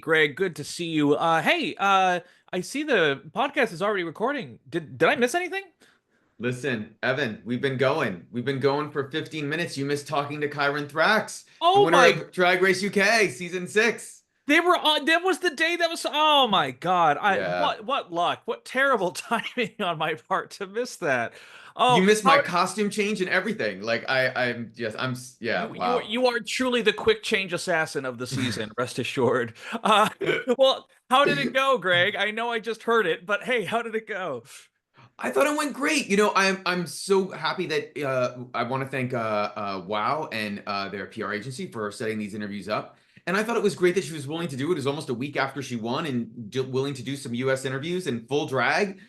Greg, good to see you. I see the podcast is already recording. Did I miss anything? Listen, Evan, we've been going. We've been going for 15 minutes. You missed talking to Kyran Thrax, the Oh winner my, of Drag Race UK season 6. they were on. That was the day that was. Oh my God! I Yeah. what luck! What terrible timing on my part to miss that. You Oh, missed my how costume change and everything. Like yeah, wow. you are truly the quick change assassin of the season. Rest assured. Well, how did it go, Greg? I know I just heard it, but hey, how did it go? I thought it went great. I'm so happy that I want to thank Wow and their PR agency for setting these interviews up. And I thought it was great that she was willing to do it. It was almost a week after she won and willing to do some US interviews in full drag.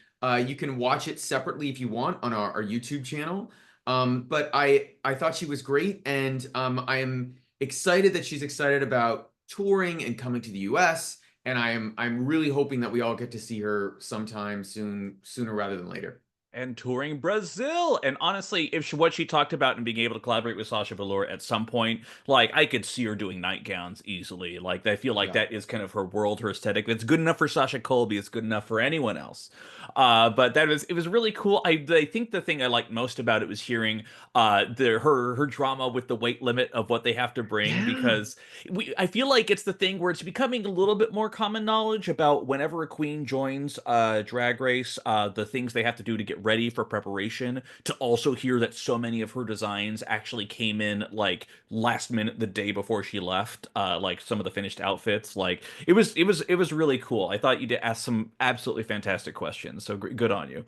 You can watch it separately if you want on our YouTube channel. But I thought she was great, and I am excited that she's excited about touring and coming to the US, and I'm really hoping that we all get to see her sometime soon, sooner rather than later. And touring Brazil. And honestly, if what she talked about and being able to collaborate with Sasha Velour at some point, like I could see her doing nightgowns easily. Like I feel like Yeah. that is kind of her world, her aesthetic. It's good enough for Sasha Colby. It's good enough for anyone else. But it was really cool. I think the thing I liked most about it was hearing her drama with the weight limit of what they have to bring, Yeah. because I feel like it's the thing where it's becoming a little bit more common knowledge about whenever a queen joins Drag Race, the things they have to do to get ready for preparation. To also hear that so many of her designs actually came in like last minute the day before she left, like some of the finished outfits. Like it was really cool. I thought you did ask some absolutely fantastic questions. So good on you.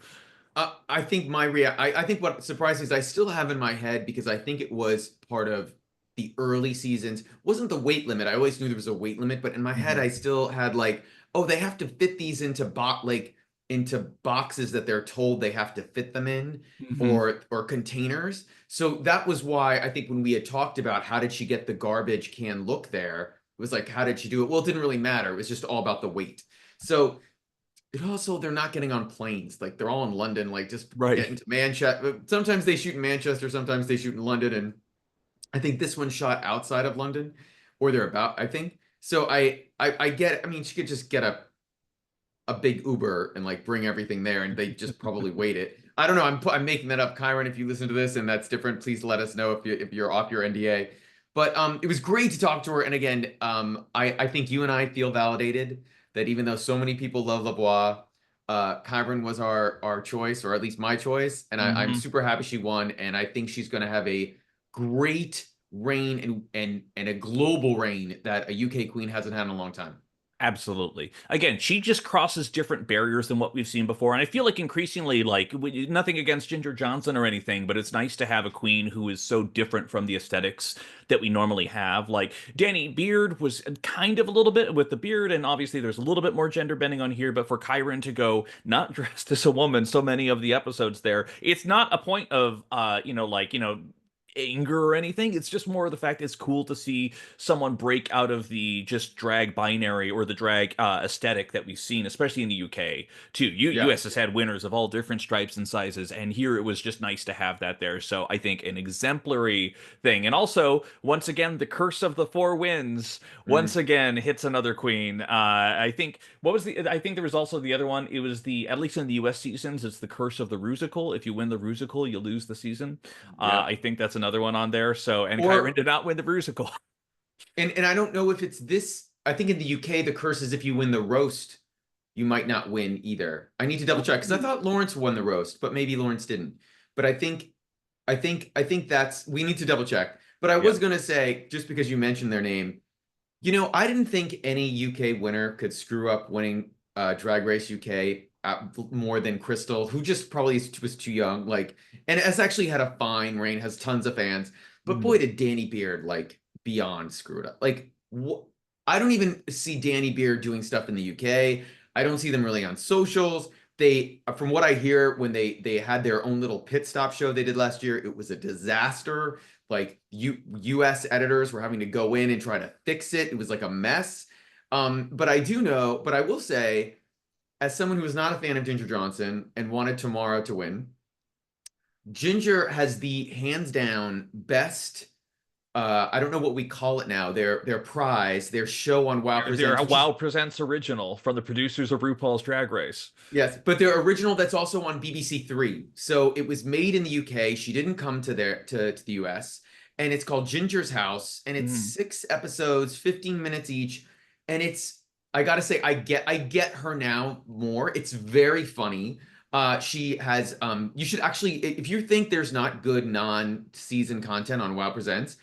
I think I think what surprised me is I still have in my head, because I think it was part of the early seasons, wasn't the weight limit. I always knew there was a weight limit, but in my head Mhm. I still had like, oh, they have to fit these into boxes that they're told they have to fit them in, Mhm. or containers. So that was why I think when we had talked about how did she get the garbage can look there, it was like, how did she do it? Well, it didn't really matter. It was just all about the weight. So it also, they're not getting on planes. Like they're all in London, like just Right. getting to Manchester. Sometimes they shoot in Manchester, sometimes they shoot in London. And I think this one shot outside of London, or they're about, I think. So I get it. I mean, she could just get a big Uber and like bring everything there, and they just probably wait it. I don't know. I'm making that up, Kyron. If you listen to this and that's different, please let us know if you're off your NDA. But it was great to talk to her. And again, I think you and I feel validated that even though so many people love LaBois, Kyron was our choice, or at least my choice. And I'm Mhm. super happy she won. And I think she's going to have a great reign, and a global reign that a UK queen hasn't had in a long time. Absolutely. Again, she just crosses different barriers than what we've seen before. And I feel like increasingly, like, nothing against Ginger Johnson or anything, but it's nice to have a queen who is so different from the aesthetics that we normally have. Like, Danny Beard was kind of a little bit with the beard, and obviously there's a little bit more gender bending on here, but for Kyron to go not dressed as a woman, so many of the episodes there, it's not a point of, anger or anything. It's just more of the fact it's cool to see someone break out of the just drag binary or the drag aesthetic that we've seen, especially in the UK too. Yeah. US has had winners of all different stripes and sizes, and here it was just nice to have that there. So I think an exemplary thing. And also, once again, the curse of the four wins once Mm. again hits another queen. I think what was the? I think there was also the other one. It was the, at least in the US seasons, it's the curse of the Rusical. If you win the Rusical, you lose the season. Yeah. I think that's another one on there. So, and Kyron Or did not win the Rusical. And I don't know if it's this. I think in the UK, the curse is if you win the roast, you might not win either. I need to double check, because I thought Lawrence won the roast, but maybe Lawrence didn't. But I think that's, we need to double check. But I Yeah. was gonna say, just because you mentioned their name, I didn't think any UK winner could screw up winning Drag Race UK more than Crystal, who just probably was too young. Like, and has actually had a fine reign, has tons of fans. But boy, Mhm. did Danny Beard like beyond screwed up. Like, I don't even see Danny Beard doing stuff in the UK. I don't see them really on socials. They, from what I hear, when they had their own little pit stop show they did last year, it was a disaster. Like US editors were having to go in and try to fix it. It was like a mess. But I do know, but I will say, as someone who was not a fan of Ginger Johnson and wanted Tamara to win, Ginger has the hands down best I don't know what we call it now. Their prize, their show on WoW They're Presents, a which is WoW Presents original from the producers of RuPaul's Drag Race. yes, but their original that's also on BBC Three. So it was made in the UK. She didn't come to the US, and it's called Ginger's House, and it's Mm. 6 episodes, 15 minutes each, and it's I gotta say I get her now more. It's very funny. She has you should actually if you think there's not good non-season content on WoW Presents,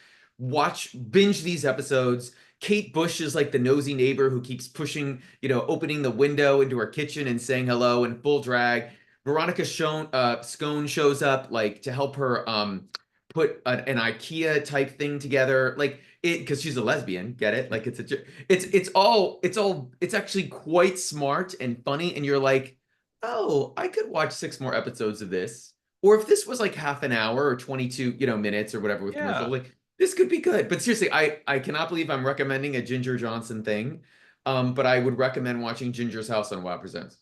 binge these episodes. Kate Bush is like the nosy neighbor who keeps pushing, opening the window into her kitchen and saying hello in full drag. Veronica Scone shows up like to help her put an IKEA type thing together, like it because she's a lesbian. Get it? Like it's actually quite smart and funny, and you're like, oh, I could watch 6 more episodes of this. Or if this was like half an hour or 22, minutes or whatever with commercial, Yeah. like this could be good. But seriously, I cannot believe I'm recommending a Ginger Johnson thing. But I would recommend watching Ginger's House on WoW Presents.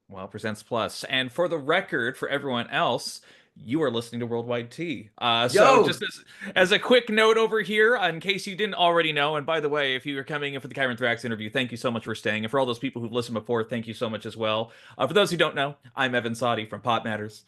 WoW Presents Plus. And for the record, for everyone else, you are listening to Worldwide Tea. So just Yo, as a quick note over here, in case you didn't already know, and by the way, if you were coming in for the Kyran Thrax interview, thank you so much for staying. And for all those people who've listened before, thank you so much as well. For those who don't know, I'm Evan Sawdey from Pop Matters.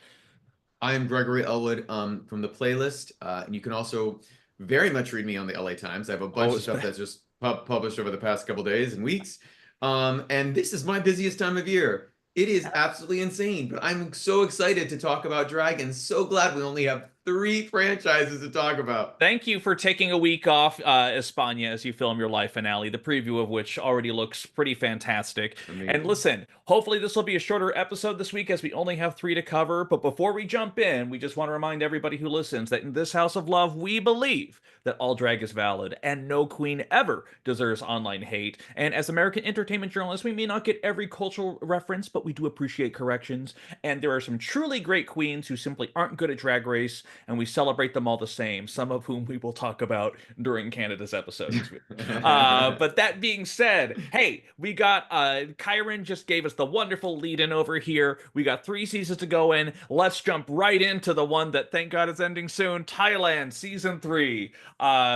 I am Gregory Ellwood from the playlist. And you can also very much read me on the LA Times. I have a bunch Oh, of stuff that's just published over the past couple days and weeks. And this is my busiest time of year. It is absolutely insane, but I'm so excited to talk about Dragons. So glad we only have 3 franchises to talk about. thank you for taking a week off, España, as you film your live finale, the preview of which already looks pretty fantastic. And Amazing. listen, hopefully this will be a shorter episode this week as we only have 3 to cover. But before we jump in, we just want to remind everybody who listens that in this house of love, we believe that all drag is valid and no queen ever deserves online hate. And as American entertainment journalists, we may not get every cultural reference, but we do appreciate corrections. And there are some truly great queens who simply aren't good at Drag Race, and we celebrate them all the same, some of whom we will talk about during Canada's episode this week. But that being said, hey, we got Kyran just gave us the wonderful lead in over here. We got 3 seasons to go in. Let's jump right into the one that thank God is ending soon, Thailand season 3.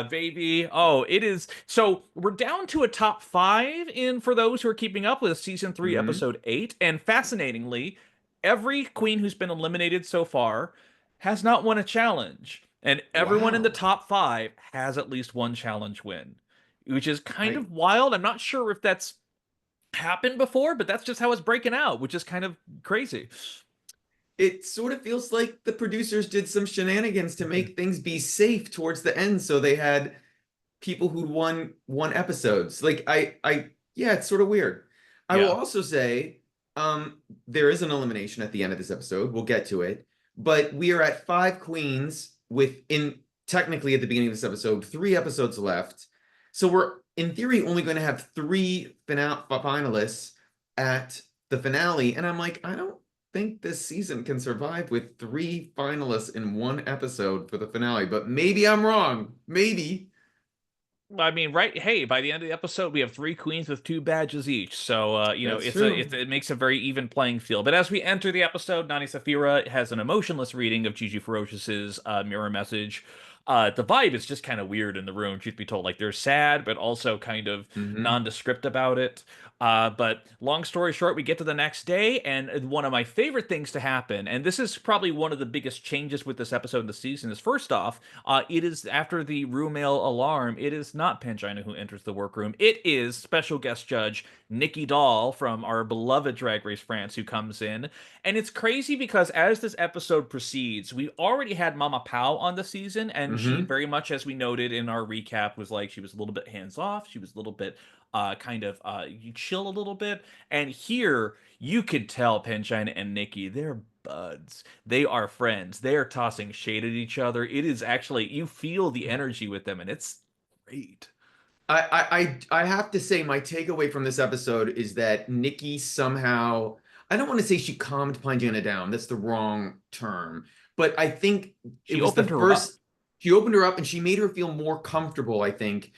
Baby, oh, it is. So we're down to a top 5 in for those who are keeping up with season 3, Hmm. episode 8. And fascinatingly, every queen who's been eliminated so far has not won a challenge. And everyone in the Wow. top 5 has at least one challenge win, which is kind I of wild. I'm not sure if that's happened before, but that's just how it's breaking out, which is kind of crazy. It sort of feels like the producers did some shenanigans to make things be safe towards the end, so they had people who'd won episodes. Like yeah, it's sort of weird. I will Yeah. also say, there is an elimination at the end of this episode. We'll get to it, but we are at 5 queens within technically at the beginning of this episode, 3 episodes left. So we're in theory only going to have 3 finalists at the finale, and I'm like, I don't think this season can survive with 3 finalists in one episode for the finale, but maybe I'm wrong. Maybe. I mean, right? Hey, by the end of the episode, we have 3 queens with 2 badges each. So, That's true. it makes a very even playing field. But as we enter the episode, Nani Safira has an emotionless reading of Gigi Ferocious's mirror message. The vibe is just kind of weird in the room, truth be told. Like they're sad, but also kind of Hmm. nondescript about it. But long story short, we get to the next day, and one of my favorite things to happen, and this is probably one of the biggest changes with this episode of the season, is first off, it is after the room mail alarm. It is not Pangina who enters the workroom. It is special guest judge Nicky Doll from our beloved Drag Race France who comes in. And it's crazy because as this episode proceeds, we already had Mama Pow on the season, and she Hmm. very much, as we noted in our recap, was like she was a little bit hands off. She was a little bit kind of you chill a little bit. And here you could tell Pangina and Nikki, they're buds. They are friends. They are tossing shade at each other. It is actually you feel the energy with them, and it's great. I have to say my takeaway from this episode is that Nikki somehow, I don't want to say she calmed Pangina down. That's the wrong term. But I think it She was the opened her up. first, she opened her up and she made her feel more comfortable, I think,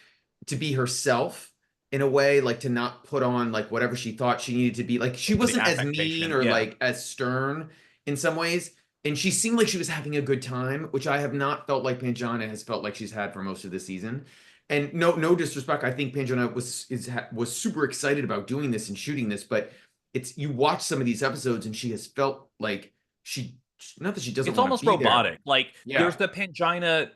to be herself in a way, like to not put on like whatever she thought she needed to be. Like she The wasn't as mean affectation, or yeah. like as stern in some ways. and she seemed like she was having a good time, which I have not felt like Pangina has felt like she's had for most of the season. And no disrespect, I think Pangina was super excited about doing this and shooting this, but it's you watch some of these episodes and she has felt like she not that she doesn't It's want to almost be there. robotic. Like Yeah. there's the Pangina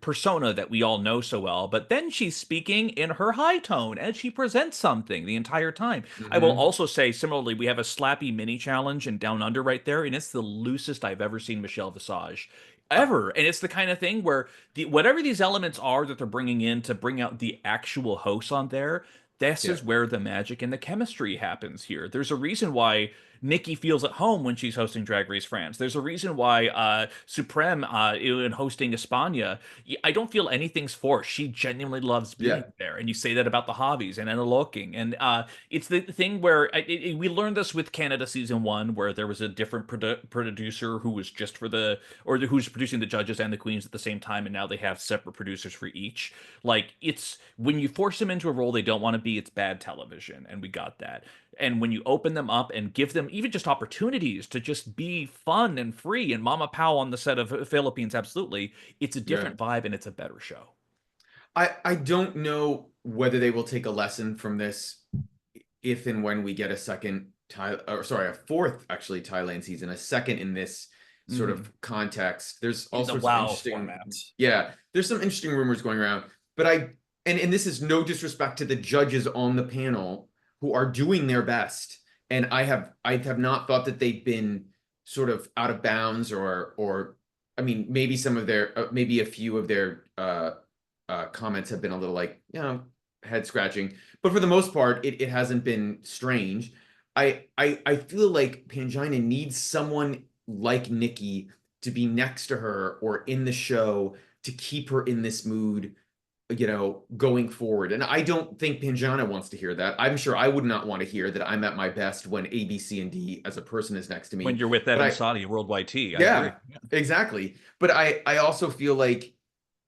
persona that we all know so well, but then she's speaking in her high tone as she presents something the entire time. I will Hmm. also say, similarly, we have a slappy mini challenge in Down Under right there, and it's the loosest I've ever seen Michelle Visage ever. And it's the kind of thing where whatever these elements are that they're bringing in to bring out the actual hosts on there, this Yeah. is where the magic and the chemistry happens here. There's a reason why Nikki feels at home when she's hosting Drag Race France. There's a reason why Supreme in hosting España, I don't feel anything's forced. She genuinely loves being Yeah. there, and you say that about the hobbies and looking. And it's the thing where we learned this with Canada season one, where there was a different producer who was just for who's producing the judges and the queens at the same time, and now they have separate producers for each. Like it's when you force them into a role they don't want to be, it's bad television, and we got that. And when you open them up and give them even just opportunities to just be fun and free, and Mama Pow on the set of Philippines, absolutely, it's a Yeah. different vibe and it's a better show. I don't know whether they will take a lesson from this if and when we get a second or sorry, a fourth actually Thailand season, a second in this sort Mm-hmm. of context. There's all In the sorts of WoW interesting, format. yeah, there's some interesting rumors going around. But and this is no disrespect to the judges on the panel who are doing their best. And I have not thought that they've been sort of out of bounds or I mean maybe some of their maybe a few of their comments have been a little like, head scratching, but for the most part, it hasn't been strange. I feel like Pangina needs someone like Nikki to be next to her or in the show to keep her in this mood, going forward. And I don't think Pangina wants to hear that. I'm sure I would not want to hear that I'm at my best when A, B, C, and D as a person is next to When me. you're with But Evan Sawdey, Worldwide T, I agree. yeah, exactly. But I also feel like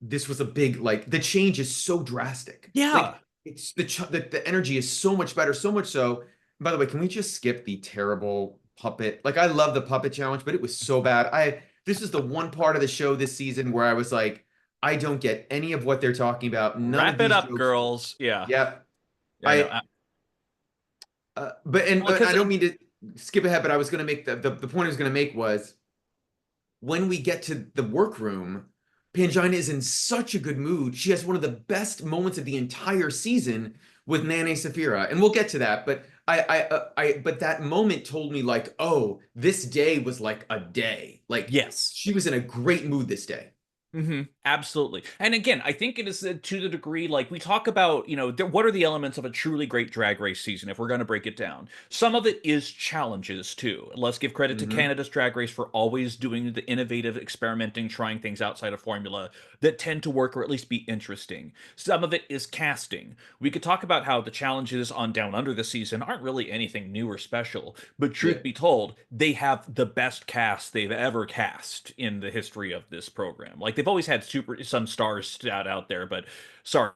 this was a big like the change is so drastic. Like Yeah. it's the energy is so much better, so much so. By the way, can we just skip the terrible puppet? Like I love the puppet challenge, but it was so bad. This is the one part of the show this season where I was like, I don't get any of what they're talking about. None of Wrap it these up, jokes. girls. Yeah. Yep. I know. I but and Well, I because don't mean to skip ahead, but I was going to make the point I was going to make was when we get to the workroom, Pangina is in such a good mood. She has one of the best moments of the entire season with Nane Safira, and we'll get to that. But but that moment told me like, oh, this day was like a day. Like yes. she was in a great mood this day. Absolutely. And again, I think it is to the degree like we talk about, what are the elements of a truly great drag race season if we're going to break it down. Some of it is challenges too. Let's give credit to Hmm. Canada's Drag Race for always doing the innovative experimenting, trying things outside of formula that tend to work or at least be interesting. Some of it is casting. We could talk about how the challenges on Down Under this season aren't really anything new or special, but Yeah. truth be told, they have the best cast they've ever cast in the history of this program. Like they've always had some stars out there, but sorry,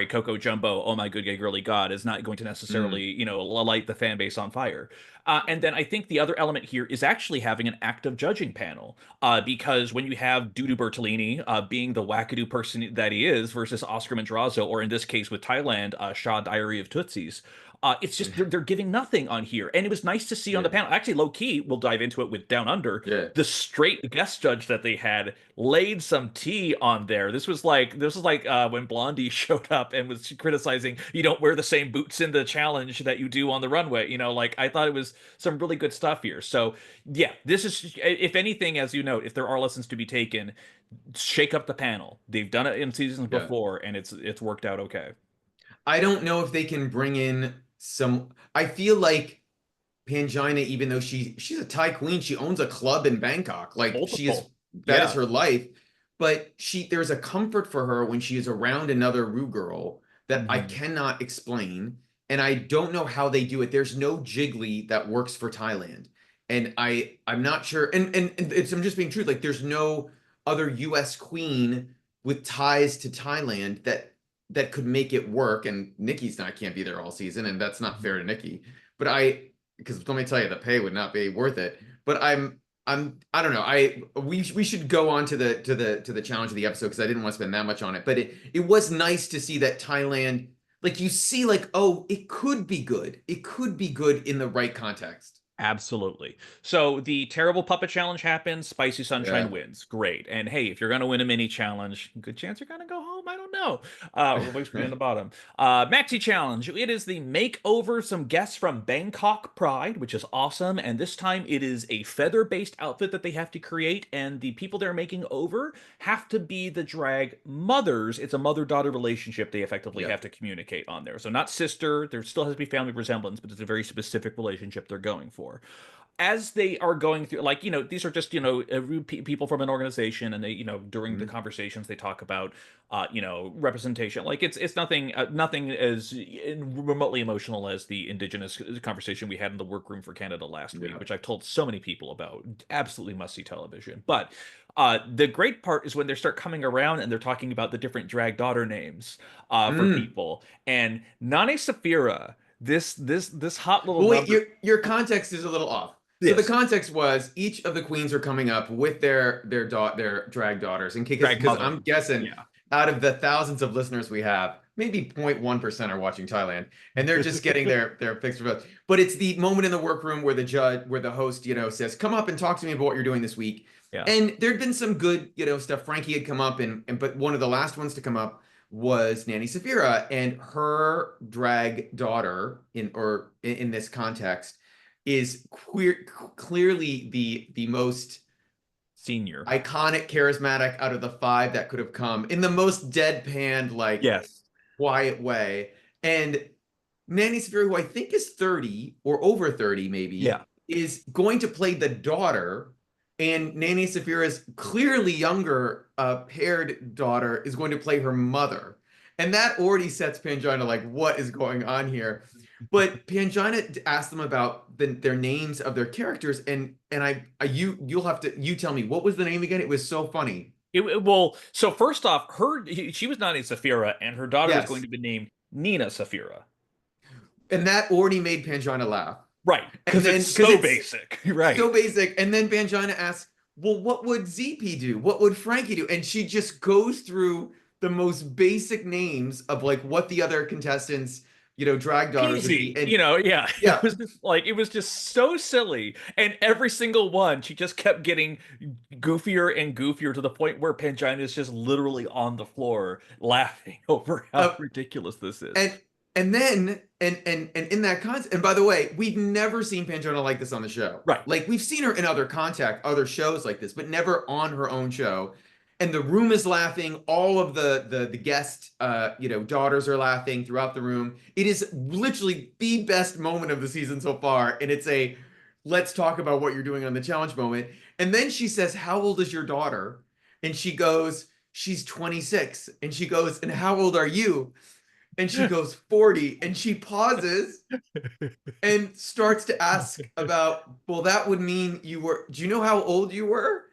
Coco Jumbo, oh my good gay girly god, is not going to necessarily, Mm. light the fan base on fire. And then I think the other element here is actually having an active judging panel, because when you have Dudu Bertolini being the wackadoo person that he is versus Oscar Madrazo, or in this case with Thailand, Shah Diary of Tootsies, it's just they're giving nothing on here. And it was nice to see on Yeah. the panel, actually low key, we'll dive into it with Down Under, Yeah. the straight guest judge that they had laid some tea on there. This was like when Blondie showed up and was criticizing you don't wear the same boots in the challenge that you do on the runway. Like I thought it was some really good stuff here. So yeah, this is if anything, as you note, if there are lessons to be taken, shake up the panel. They've done it in seasons Yeah. before, and it's worked out okay. I don't know if they can bring in some. I feel like Pangina, even though she's a Thai queen, she owns a club in Bangkok. Like she is Multiple. that is Yeah. her life. But there's a comfort for her when she is around another Rue girl that I Mhm. cannot explain. And I don't know how they do it. There's no jiggly that works for Thailand. And I'm not sure. And I'm just being true. Like there's no other US queen with ties to Thailand that could make it work. And Nikki's not can't be there all season, and that's not fair to Nikki. But because let me tell you, the pay would not be worth it. But I don't know. We should go on to the challenge of the episode because I didn't want to spend that much on it. But it was nice to see that Thailand, like you see, like, oh, it could be good. It could be good in the right context. Absolutely. So the terrible puppet challenge happens. Spicy Sunshine Yeah. wins. Great. And hey, if you're going to win a mini challenge, good chance you're going to go home. I don't know. Or at least be in the bottom. Maxi challenge. It is the makeover. Some guests from Bangkok Pride, which is awesome. And this time it is a feather-based outfit that they have to create. And the people they're making over have to be the drag mothers. It's a mother-daughter relationship they effectively Yeah. have to communicate on there. So not sister. There still has to be family resemblance, but it's a very specific relationship they're going for. As they are going through, like, these are just, people from an organization, and they, during the Mhm. conversations they talk about, representation. Like it's nothing, nothing as remotely emotional as the Indigenous conversation we had in the workroom for Canada last week, Yeah. which I've told so many people about. Absolutely must see television. But the great part is when they start coming around and they're talking about the different drag daughter names for Mm. people. And Nane Safira, this hot little Well, wait, number. your context is a little off. So the Yes, context was each of the queens are coming up with their drag daughters, and drag because mother. I'm guessing Yeah. out of the thousands of listeners we have, maybe 0.1% are watching Thailand, and they're just getting their picks for votes. But it's the moment in the workroom where the host, says, "Come up and talk to me about what you're doing this week." Yeah. And there'd been some good, stuff. Frankie had come up, and but one of the last ones to come up was Nanny Safira, and her drag daughter in this context is clearly the most Senior. iconic, charismatic out of the five that could have come in the most deadpan, like Yes. quiet way. And Nanny Safiri, who I think is 30 or over 30, maybe, Yeah. is going to play the daughter. And Nanny Safira's clearly younger paired daughter is going to play her mother. And that already sets Pangina like, what is going on here? But Pangina asked them about their names of their characters, you'll have to tell me what was the name again? It was so funny. Well, so first off, she was not a Safira, and her daughter was going Yes, to be named Nina Safira. and that already made Pangina laugh. Right, And because it's then because so it's basic. Right. so basic. And then Pangina asks, well, what would ZP do? What would Frankie do? And she just goes through the most basic names of like what the other contestants, drag daughters would be. Easy, And yeah. yeah, It was just so silly. And every single one, she just kept getting goofier and goofier to the point where Pangina is just literally on the floor laughing over how uh, ridiculous this is. and then and in that context, and by the way, we've never seen Pangina like this on the show. Right. Like we've seen her in other shows like this, but never on her own show. And the room is laughing. All of the guest daughters are laughing throughout the room. It is literally the best moment of the season so far. And it's a let's talk about what you're doing on the challenge moment. And then she says, "How old is your daughter?" And she goes, "She's 26." And she goes, "And how old are you?" And she goes, 40. And she pauses and starts to ask about, well, that would mean do you know how old you were?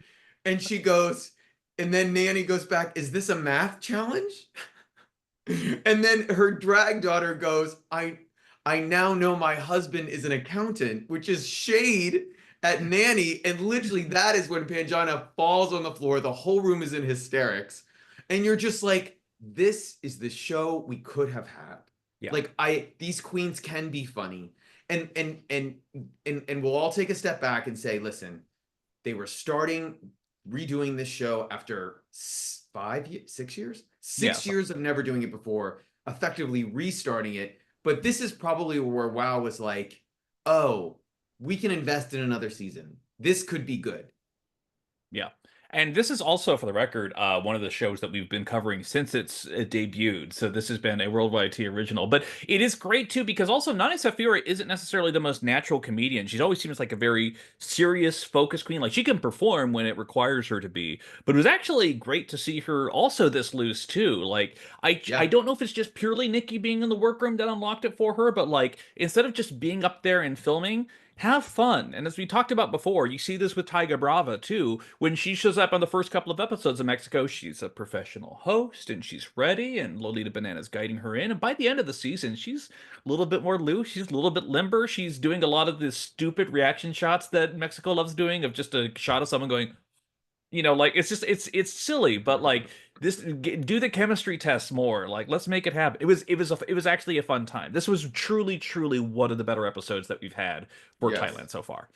And she goes, and then Nanny goes back, is this a math challenge? And then her drag daughter goes, I now know my husband is an accountant, which is shade at Nanny. And literally that is when Pangina falls on the floor. The whole room is in hysterics. And you're just like, this is the show we could have had. Yeah. Like these queens can be funny. And we'll all take a step back and say, listen, they were redoing this show after 6 years, Yeah. 6 years of never doing it before, effectively restarting it. But this is probably where WoW was like, oh, we can invest in another season. This could be good. Yeah. And this is also, for the record, one of the shows that we've been covering since it's debuted. So this has been a Worldwide T original. But it is great, too, because also Nani Safira isn't necessarily the most natural comedian. She always seems like a very serious, focused queen. Like, she can perform when it requires her to be. But it was actually great to see her also this loose, too. Like, I don't know if it's just purely Nikki being in the workroom that unlocked it for her, but, like, instead of just being up there and filming, Have fun. And as we talked about before, you see this with Tyga Brava too. When she shows up on the first couple of episodes of Mexico, she's a professional host and she's ready, and Lolita Banana's guiding her in. And by the end of the season, she's a little bit more loose. She's a little bit limber. She's doing a lot of the stupid reaction shots that Mexico loves doing of just a shot of someone going, like it's just it's silly, but like do the chemistry tests more. Like let's make it happen. It was actually a fun time. This was truly one of the better episodes that we've had for Yes. Thailand so far.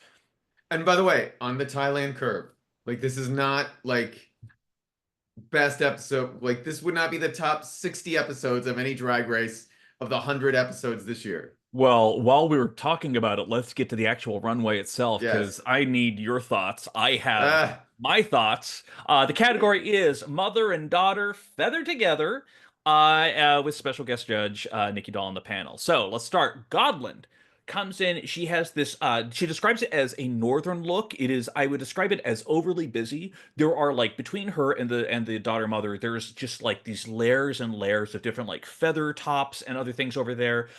And by the way, on the Thailand curve, like this is not like best episode. Like this would not be the top 60 episodes of any drag race of the 100 episodes this year. Well, while we were talking about it, let's get to the actual runway itself because Yes. I need your thoughts. I have Ah, my thoughts. The category is mother and daughter feathered together, with special guest judge Nicky Doll on the panel. So let's start. Godland comes in. She has this. She describes it as a northern look. It is. I would describe it as overly busy. There are like between her and the daughter mother. There's just like these layers and layers of different like feather tops and other things over there.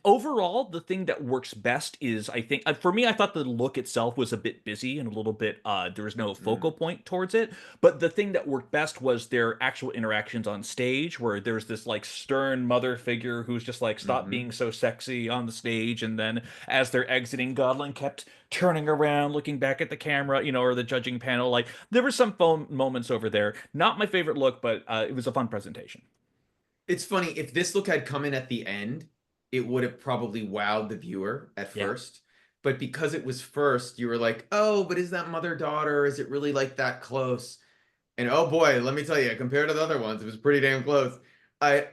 Overall, the thing that works best is, I think, for me, I thought the look itself was a bit busy and a little bit, there was no focal mm, point towards it. But the thing that worked best was their actual interactions on stage, where there's this like stern mother figure who's just like, stop hmm. being so sexy on the stage. And then as they're exiting, Godlin kept turning around, looking back at the camera, or the judging panel. Like, there were some fun moments over there. Not my favorite look, but it was a fun presentation. It's funny, if this look had come in at the end, it would have probably wowed the viewer at Yeah. first. But because it was first, you were like, oh, but is that mother-daughter? Is it really like that close? And oh boy, let me tell you, compared to the other ones, it was pretty damn close. I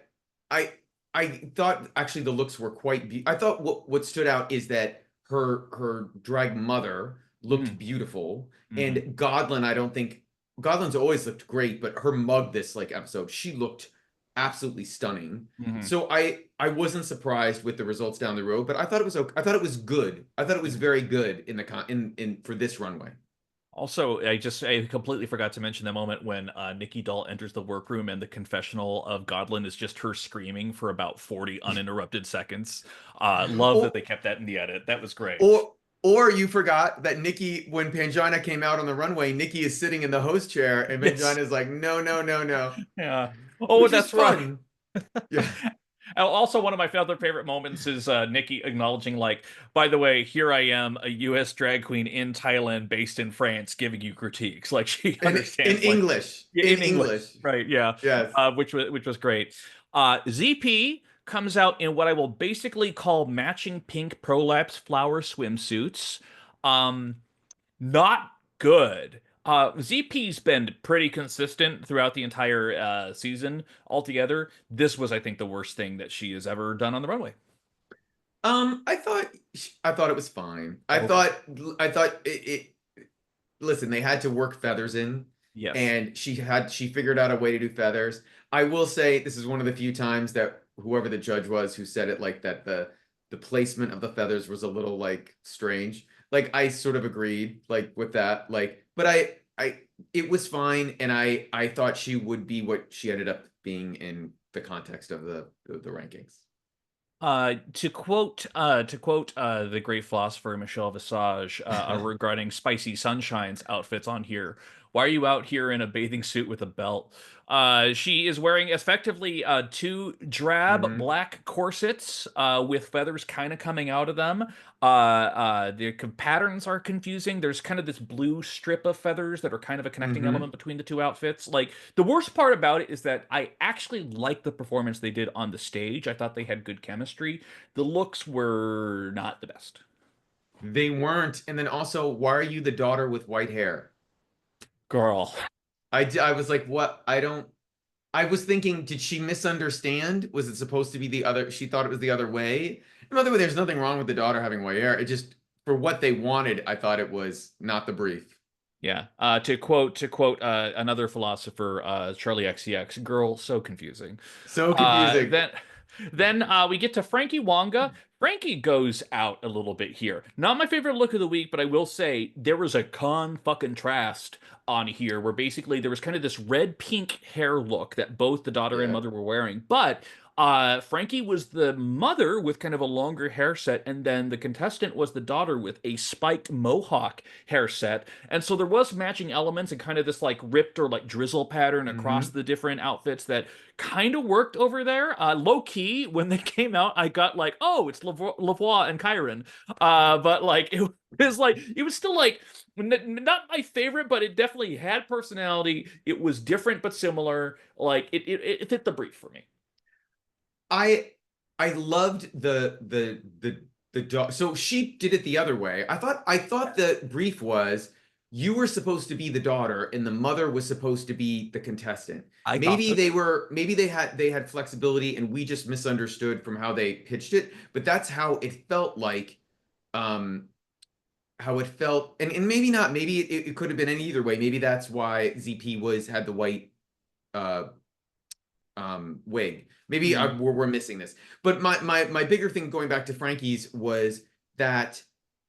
I I thought actually the looks were quite I thought what stood out is that her drag mother looked Hmm. beautiful. And Hmm. Godlin, I don't think Godlin's always looked great, but her mug this like episode, she looked absolutely stunning. Hmm. So I wasn't surprised with the results down the road, but I thought it was okay. I thought it was good. I thought it was very good in the in for this runway. Also, I completely forgot to mention the moment when Nicky Doll enters the workroom and the confessional of Godlin is just her screaming for about 40 uninterrupted seconds. Love that Or they kept that in the edit. That was great. or you forgot that Nikki, when Pangina came out on the runway, Nikki is sitting in the host chair, and Pangina Yes. is like, no, no, no, no, Yeah. Oh, which is that's right. fun. Yeah. Also, one of my other favorite moments is Nikki acknowledging, like, by the way, here I am, a U.S. drag queen in Thailand, based in France, giving you critiques. Like she In understands, like, English. yeah, In in English, English. right? Yeah, Yes. which was great. ZP comes out in what I will basically call matching pink prolapse flower swimsuits. Um, Not good. ZP's been pretty consistent throughout the entire season altogether. This was, I think, the worst thing that she has ever done on the runway. I thought it was fine. I Okay. thought I thought listen, they had to work feathers in, Yes. and she figured out a way to do feathers. I will say this is one of the few times that whoever the judge was who said it like that the placement of the feathers was a little like strange. Like I sort of agreed like with that. Like, but I it was fine, and I thought she would be what she ended up being in the context of the rankings. To quote the great philosopher Michel Visage regarding Spicy Sunshine's outfits on here. Why are you out here in a bathing suit with a belt? She is wearing effectively two drab Hmm. black corsets with feathers kind of coming out of them. The patterns are confusing. There's kind of this blue strip of feathers that are kind of a connecting Hmm. element between the two outfits. Like, the worst part about it is that I actually liked the performance they did on the stage. I thought they had good chemistry. The looks were not the best. They weren't. And then also, why are you the daughter with white hair? Girl. I was like, what? I don't. I was thinking, did she misunderstand? Was it supposed to be the other? She thought it was the other way. And by the way, there's nothing wrong with the daughter having white hair. It just, for what they wanted, I thought it was not the brief. Yeah. To quote another philosopher, Charlie XCX, girl, so confusing. So Uh, confusing. then then we get to Frankie Wonga. Frankie goes out a little bit here. Not my favorite look of the week, but I will say there was a fucking trast on here where basically there was kind of this red pink hair look that both the daughter and Yeah. mother were wearing. But Frankie was the mother with kind of a longer hair set, and then the contestant was the daughter with a spiked mohawk hair set. And so there was matching elements and kind of this like ripped or like drizzle pattern across Hmm. the different outfits that kind of worked over there. Low key, when they came out, I got like, oh, it's Lavoie and Kyran. But like it was still like not my favorite, but it definitely had personality. It was different but similar. Like it fit the brief for me. I I loved the dog. So she did it the other way. I thought the brief was you were supposed to be the daughter and the mother was supposed to be the contestant. I got this. Maybe they had flexibility and we just misunderstood from how they pitched it, but that's how it felt like um how it felt, and maybe not, maybe it could have been any either way. Maybe that's why ZP was had the white uh wig. Maybe Hmm. we're missing this. But my bigger thing going back to Frankie's was that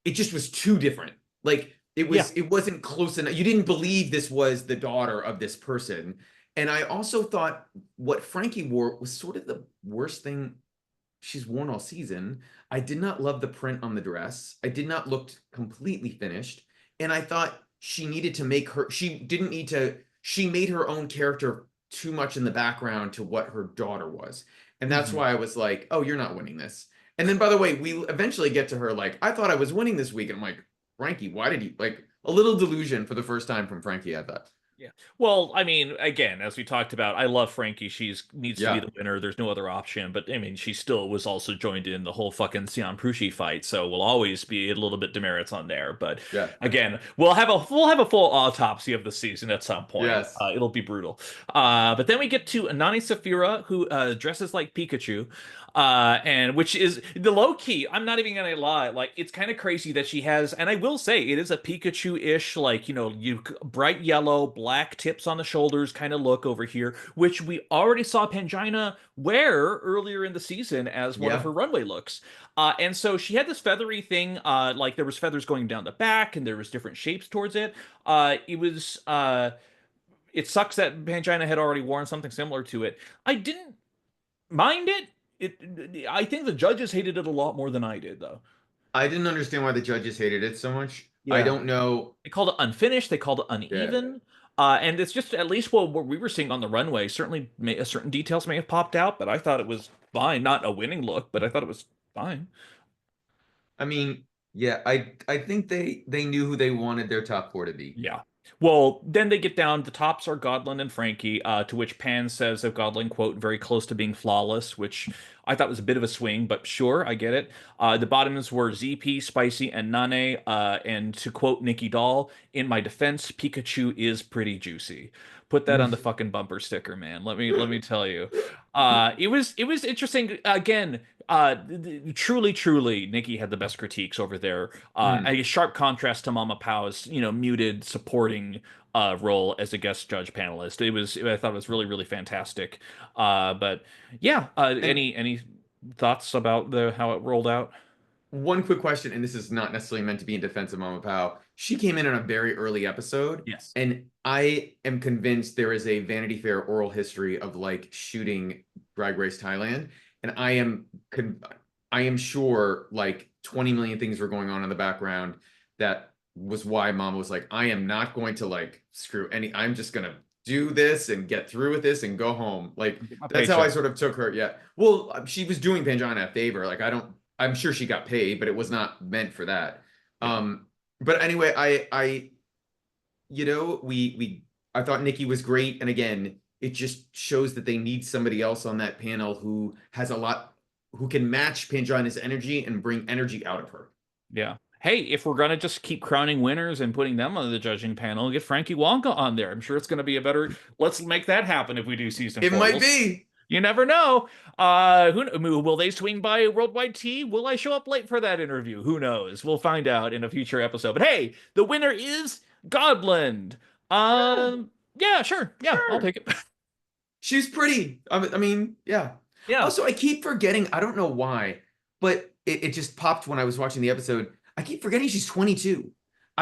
it just was too different. Like Yeah. it wasn't close enough. You didn't believe this was the daughter of this person. And I also thought what Frankie wore was sort of the worst thing she's worn all season. I did not love the print on the dress. I did not look completely finished. And I thought she needed to make her, she didn't need to, she made her own character too much in the background to what her daughter was. And that's Hmm. why I was like, oh, you're not winning this. And then, by the way, we eventually get to her like, I thought I was winning this week. And I'm like, Frankie, why did you like a little delusion for the first time from Frankie? I thought, Yeah. Well, I mean, again, as we talked about, I love Frankie. She's needs to be yeah, the winner. There's no other option. But I mean, she still was also joined in the whole fucking Sian Prushi fight, so we'll always be a little bit demerits on there. But yeah, again, we'll have a full autopsy of the season at some point. yes. It'll be brutal. But then we get to Anani Safira, who dresses like Pikachu. And which is the low key. I'm not even gonna lie. Like it's kind of crazy that she has, and I will say it is a Pikachu-ish, like you bright yellow, black tips on the shoulders kind of look over here, which we already saw Pangina wear earlier in the season as one of Yeah. her runway looks. And so she had this feathery thing, like there was feathers going down the back, and there was different shapes towards it. It was it sucks that Pangina had already worn something similar to it. I didn't mind it. I think the judges hated it a lot more than I did, though. I didn't understand why the judges hated it so much. I Yeah, don't know. they called it unfinished. They called it Yeah. uneven. And it's just at least what we were seeing on the runway. Certainly, certain details may have popped out, but I thought it was fine. Not a winning look, but I thought it was fine. I mean, yeah, I think they knew who they wanted their top four to be. Yeah. Well, then they get down. The tops are Godlin and Frankie, to which Pan says of Godlin, quote, very close to being flawless, which I thought was a bit of a swing, but sure, I get it. The bottoms were ZP, Spicy, and Nane. And to quote Nicky Doll, in my defense, Pikachu is pretty juicy. Put that on the fucking bumper sticker, man. Let me tell you. It was interesting. Again, truly, Nikki had the best critiques over there. Mm. A sharp contrast to Mama Pow's, muted supporting role as a guest judge panelist. I thought it was really fantastic. But yeah, And any thoughts about the how it rolled out? one quick question, and this is not necessarily meant to be in defense of Mama Pow. She came in on a very early episode, Yes. and I am convinced there is a Vanity Fair oral history of like shooting Drag Race Thailand, and I am sure like 20 million things were going on in the background. That was why Mama was like, I am not going to like screw any. I'm just gonna do this and get through with this and go home. Like Get my that's how I paycheck. sort of took her. Yeah. Well, she was doing Pangina a favor. Like I don't. I'm sure she got paid, but it was not meant for that. Yeah. But anyway, we I thought Nikki was great, and again, it just shows that they need somebody else on that panel who has a lot, who can match Pangina's energy and bring energy out of her. Yeah. Hey, if we're gonna just keep crowning winners and putting them on the judging panel, get Frankie Wonka on there. I'm sure it's gonna be a better. Let's make that happen if we do season It four. might be. You never know. Who will they swing by Worldwide Tea? Will I show up late for that interview? Who knows? We'll find out in a future episode. But hey, the winner is Godland. Yeah, Yeah, sure. Yeah, I'll sure. take it. She's pretty. I mean, yeah. Yeah, Also, I keep forgetting, I don't know why, but it just popped when I was watching the episode. I keep forgetting she's 22.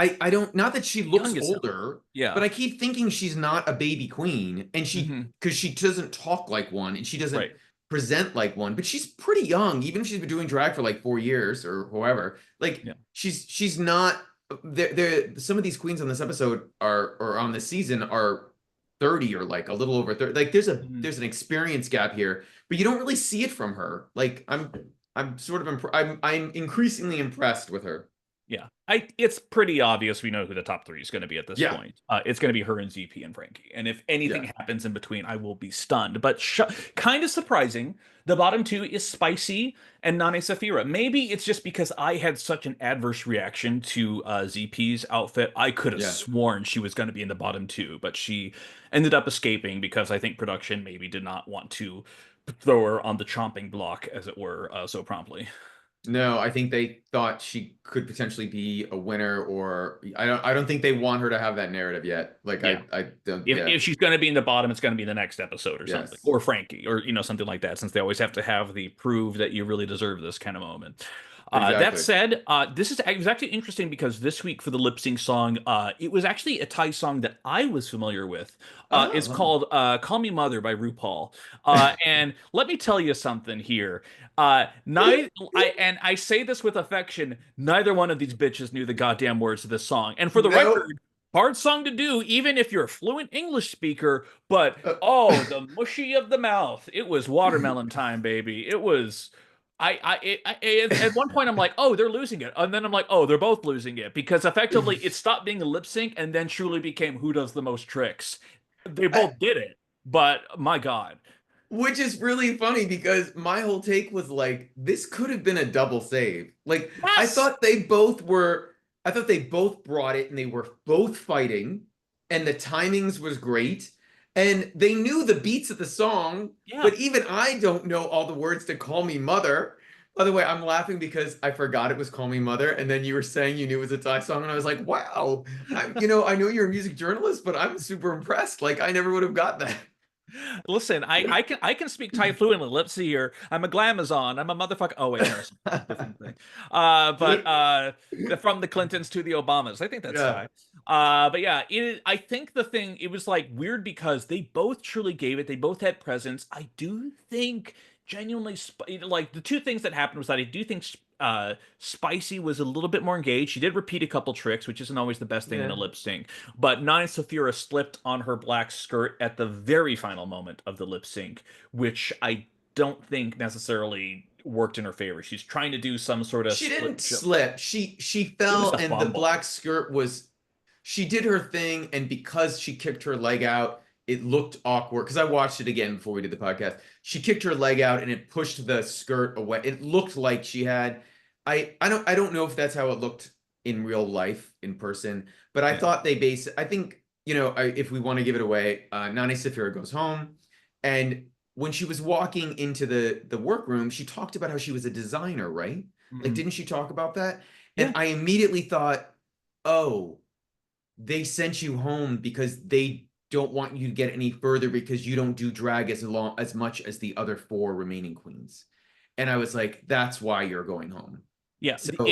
I don't, not that she looks young as hell. older, but Yeah. I keep thinking she's not a baby queen. And Hmm. because she doesn't talk like one and she doesn't, Right. present like one, but she's pretty young, even if she's been doing drag for like 4 years or however. Like Yeah. she's not there. Some of these queens on this episode are or on this season are 30 or like a little over 30. Like Mhm. there's an experience gap here, but you don't really see it from her. Like I'm sort of I'm increasingly impressed with her. Yeah, it's pretty obvious we know who the top three is going to be at this Yeah, point. It's going to be her and ZP and Frankie. And if yeah. anything happens in between, I will be stunned. But kind of surprising, the bottom two is Spicy and Nane Safira. Maybe it's just because I had such an adverse reaction to ZP's outfit. I could have Yeah. sworn she was going to be in the bottom two, but she ended up escaping because I think production maybe did not want to throw her on the chomping block, as it were, so promptly. No, I think they thought she could potentially be a winner, or I don't think they want her to have that narrative yet. Like Yeah. I don't, If yeah. if she's going to be in the bottom, it's going to be the next episode or something, Yes. or Frankie, or something like that. Since they always have to have the prove that you really deserve this kind of moment. That Exactly. said, it was actually interesting because this week for the lip sync song, it was actually a Thai song that I was familiar with. It's Oh, called "Call Me Mother" by RuPaul. And let me tell you something here. I say this with affection. Neither one of these bitches knew the goddamn words of this song. And for the no. record, hard song to do, even if you're a fluent English speaker, but Uh, oh, the mushy of the mouth. It was watermelon time, baby. It was. At one point I'm like, oh, they're losing it, and then I'm like, oh, they're both losing it because effectively it stopped being a lip sync and then truly became who does the most tricks. They I, both did it, but my God, which is really funny because my whole take was like, this could have been a double save. Like, yes, I thought they both brought it and they were both fighting and the timings was great. And they knew the beats of the song, yeah. but even I don't know all the words to Call Me Mother. By the way, I'm laughing because I forgot it was Call Me Mother, and then you were saying you knew it was a Thai song, and I was like, wow, I know you're a music journalist, but I'm super impressed. Like, I never would have got that. Listen, I can speak Thai fluently. Let's see here. I'm a glamazon. I'm a motherfucker. Oh wait, no, it's a different thing. But from the Clintons to the Obamas, I think that's Yeah. Thai. But yeah, I think the thing it was like weird because they both truly gave it. They both had presence. I do think genuinely like the two things that happened was that I do think Spicy was a little bit more engaged. She did repeat a couple tricks, which isn't always the best thing in a Yeah. lip sync. But Nani Safira slipped on her black skirt at the very final moment of the lip sync, which I don't think necessarily worked in her favor. She's trying to do some sort of She split didn't jump. slip. She It was fell a and the fumble. black skirt was she did her thing, and because she kicked her leg out, it looked awkward. Because I watched it again before we did the podcast. She kicked her leg out and it pushed the skirt away. It looked like she had I don't know if that's how it looked in real life in person, but I Yeah. thought I think, if we want to give it away, Nani Safira goes home, and when she was walking into the workroom, she talked about how she was a designer, right? Like, Mhm. didn't she talk about that? And Yeah. I immediately thought, oh, they sent you home because they don't want you to get any further because you don't do drag as much as the other four remaining queens. And I was like, that's why you're going home. Yeah, So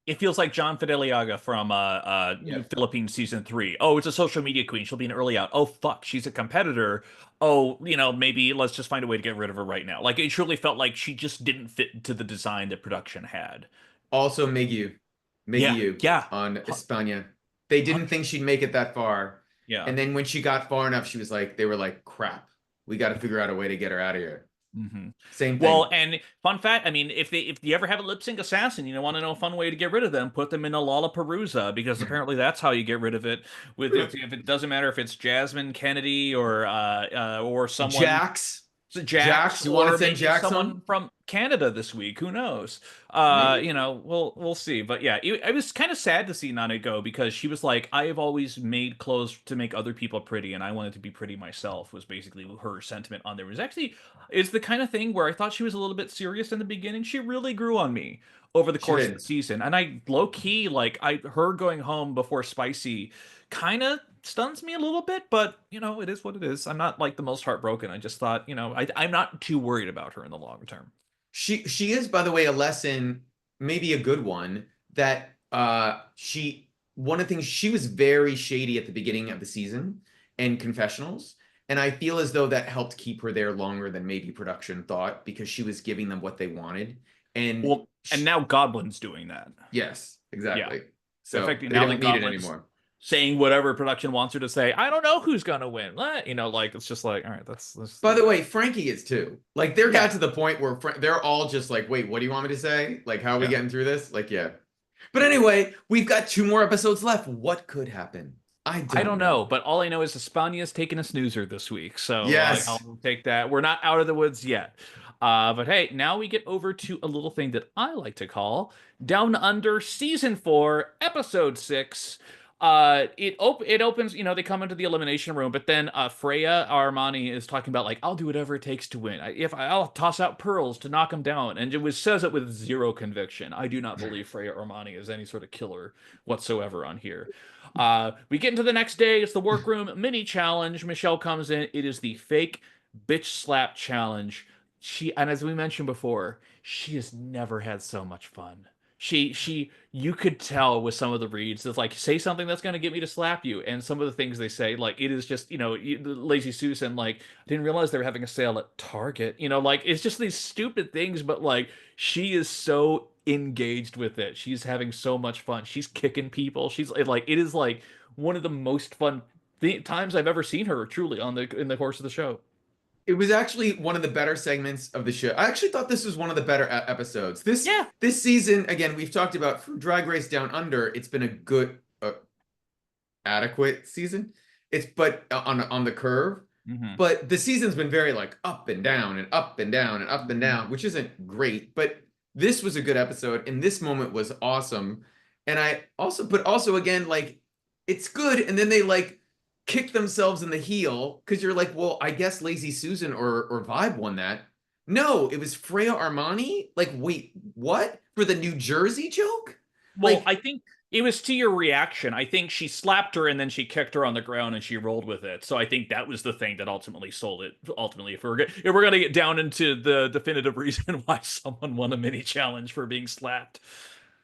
it feels like John Fideliaga from yeah, Philippines season 3. Oh, it's a social media queen. She'll be an early out. Oh fuck, she's a competitor. Oh, maybe let's just find a way to get rid of her right now. Like it truly felt like she just didn't fit into the design that production had. also Yeah, Megyu yeah, on España. They didn't 100. think she'd make it that far. Yeah. And then when she got far enough, they were like, crap, we got to figure out a way to get her out of here. hmm Same Well, thing. and fun fact, I mean, if you ever have a lip sync assassin, you want to know a fun way to get rid of them, put them in a Lollapalooza because apparently that's how you get rid of it. With if it doesn't matter if it's Jasmine Kennedy or someone Jax. Jax You want to or send maybe Jax someone home? from Canada this week. Who knows? Maybe. We'll see. But yeah, it was kind of sad to see Nana go because she was like, I have always made clothes to make other people pretty, and I wanted to be pretty myself. Was basically her sentiment on there. It was actually it's the kind of thing where I thought she was a little bit serious in the beginning. She really grew on me over the She course of the did. season, and I low key like I her going home before Spicy kind of stuns me a little bit, but it is what it is. I'm not like the most heartbroken. I just thought, I'm not too worried about her in the long term. She is, by the way, a lesson, maybe a good one, that she one of the things, she was very shady at the beginning of the season and confessionals. And I feel as though that helped keep her there longer than maybe production thought, because she was giving them what they wanted. And Well, and now Godwin's doing that. yes, Yeah. exactly. In So fact, they now that don't need it Godwin's anymore. saying whatever production wants her to say, I don't know who's gonna win. You know, like it's just like, all right, that's By the way, Frankie is too. Like, there got yeah, to the point where they're all just like, wait, what do you want me to say? Like, how are we yeah. getting through this? Like, yeah. But anyway, we've got 2 more episodes left. What could happen? I I don't don't know. know, but all I know is Espana's taking a snoozer this week, so Yes. I'll take that. We're not out of the woods yet. But hey, now we get over to a little thing that I like to call Down Under Season 4, Episode 6. It opens, you know, they come into the elimination room, but then Freya Armani is talking about like, I'll do whatever it takes to win. I'll toss out pearls to knock him down, and it says it with zero conviction. I do not believe Freya Armani is any sort of killer whatsoever on here. We get into the next day. It's the workroom mini challenge. Michelle comes in. It is the fake bitch slap challenge. And as we mentioned before, she has never had so much fun. You could tell with some of the reads that like say something that's going to get me to slap you, and some of the things they say, like it is just, you know, Lazy Susan, like I didn't realize they were having a sale at Target, you know, like it's just these stupid things, but like she is so engaged with it. She's having so much fun. She's kicking people. She's like it is like one of the most fun times I've ever seen her truly on the in the course of the show. It was actually one of the better segments of the show. I actually thought this was one of the better episodes. Yeah. This season, again, we've talked about for Drag Race Down Under, it's been a good, adequate season. It's but on the curve. Hmm. But the season's been very like up and down and up and down and up and Hmm. down, which isn't great. But this was a good episode, and this moment was awesome. And but also again, like it's good, and then they like kick themselves in the heel because you're like, well, I guess Lazy Susan or Vibe won that. No, it was Freya Armani. Like, wait, what? For the New Jersey joke? Well, Like, I think it was to your reaction. I think she slapped her and then she kicked her on the ground and she rolled with it. So I think that was the thing that ultimately sold it. Ultimately, if we're gonna get down into the definitive reason why someone won a mini challenge for being slapped,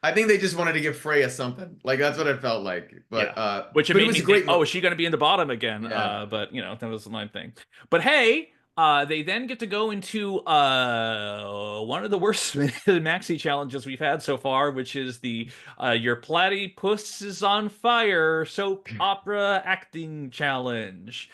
I think they just wanted to give Freya something. Like that's what it felt like. yeah. Which it But it made was me a think, great oh, is she going to be in the bottom again? yeah. But you know, that was the line thing. But hey, they then get to go into one of the worst maxi challenges we've had so far, which is the your platypus is on fire soap opera acting challenge.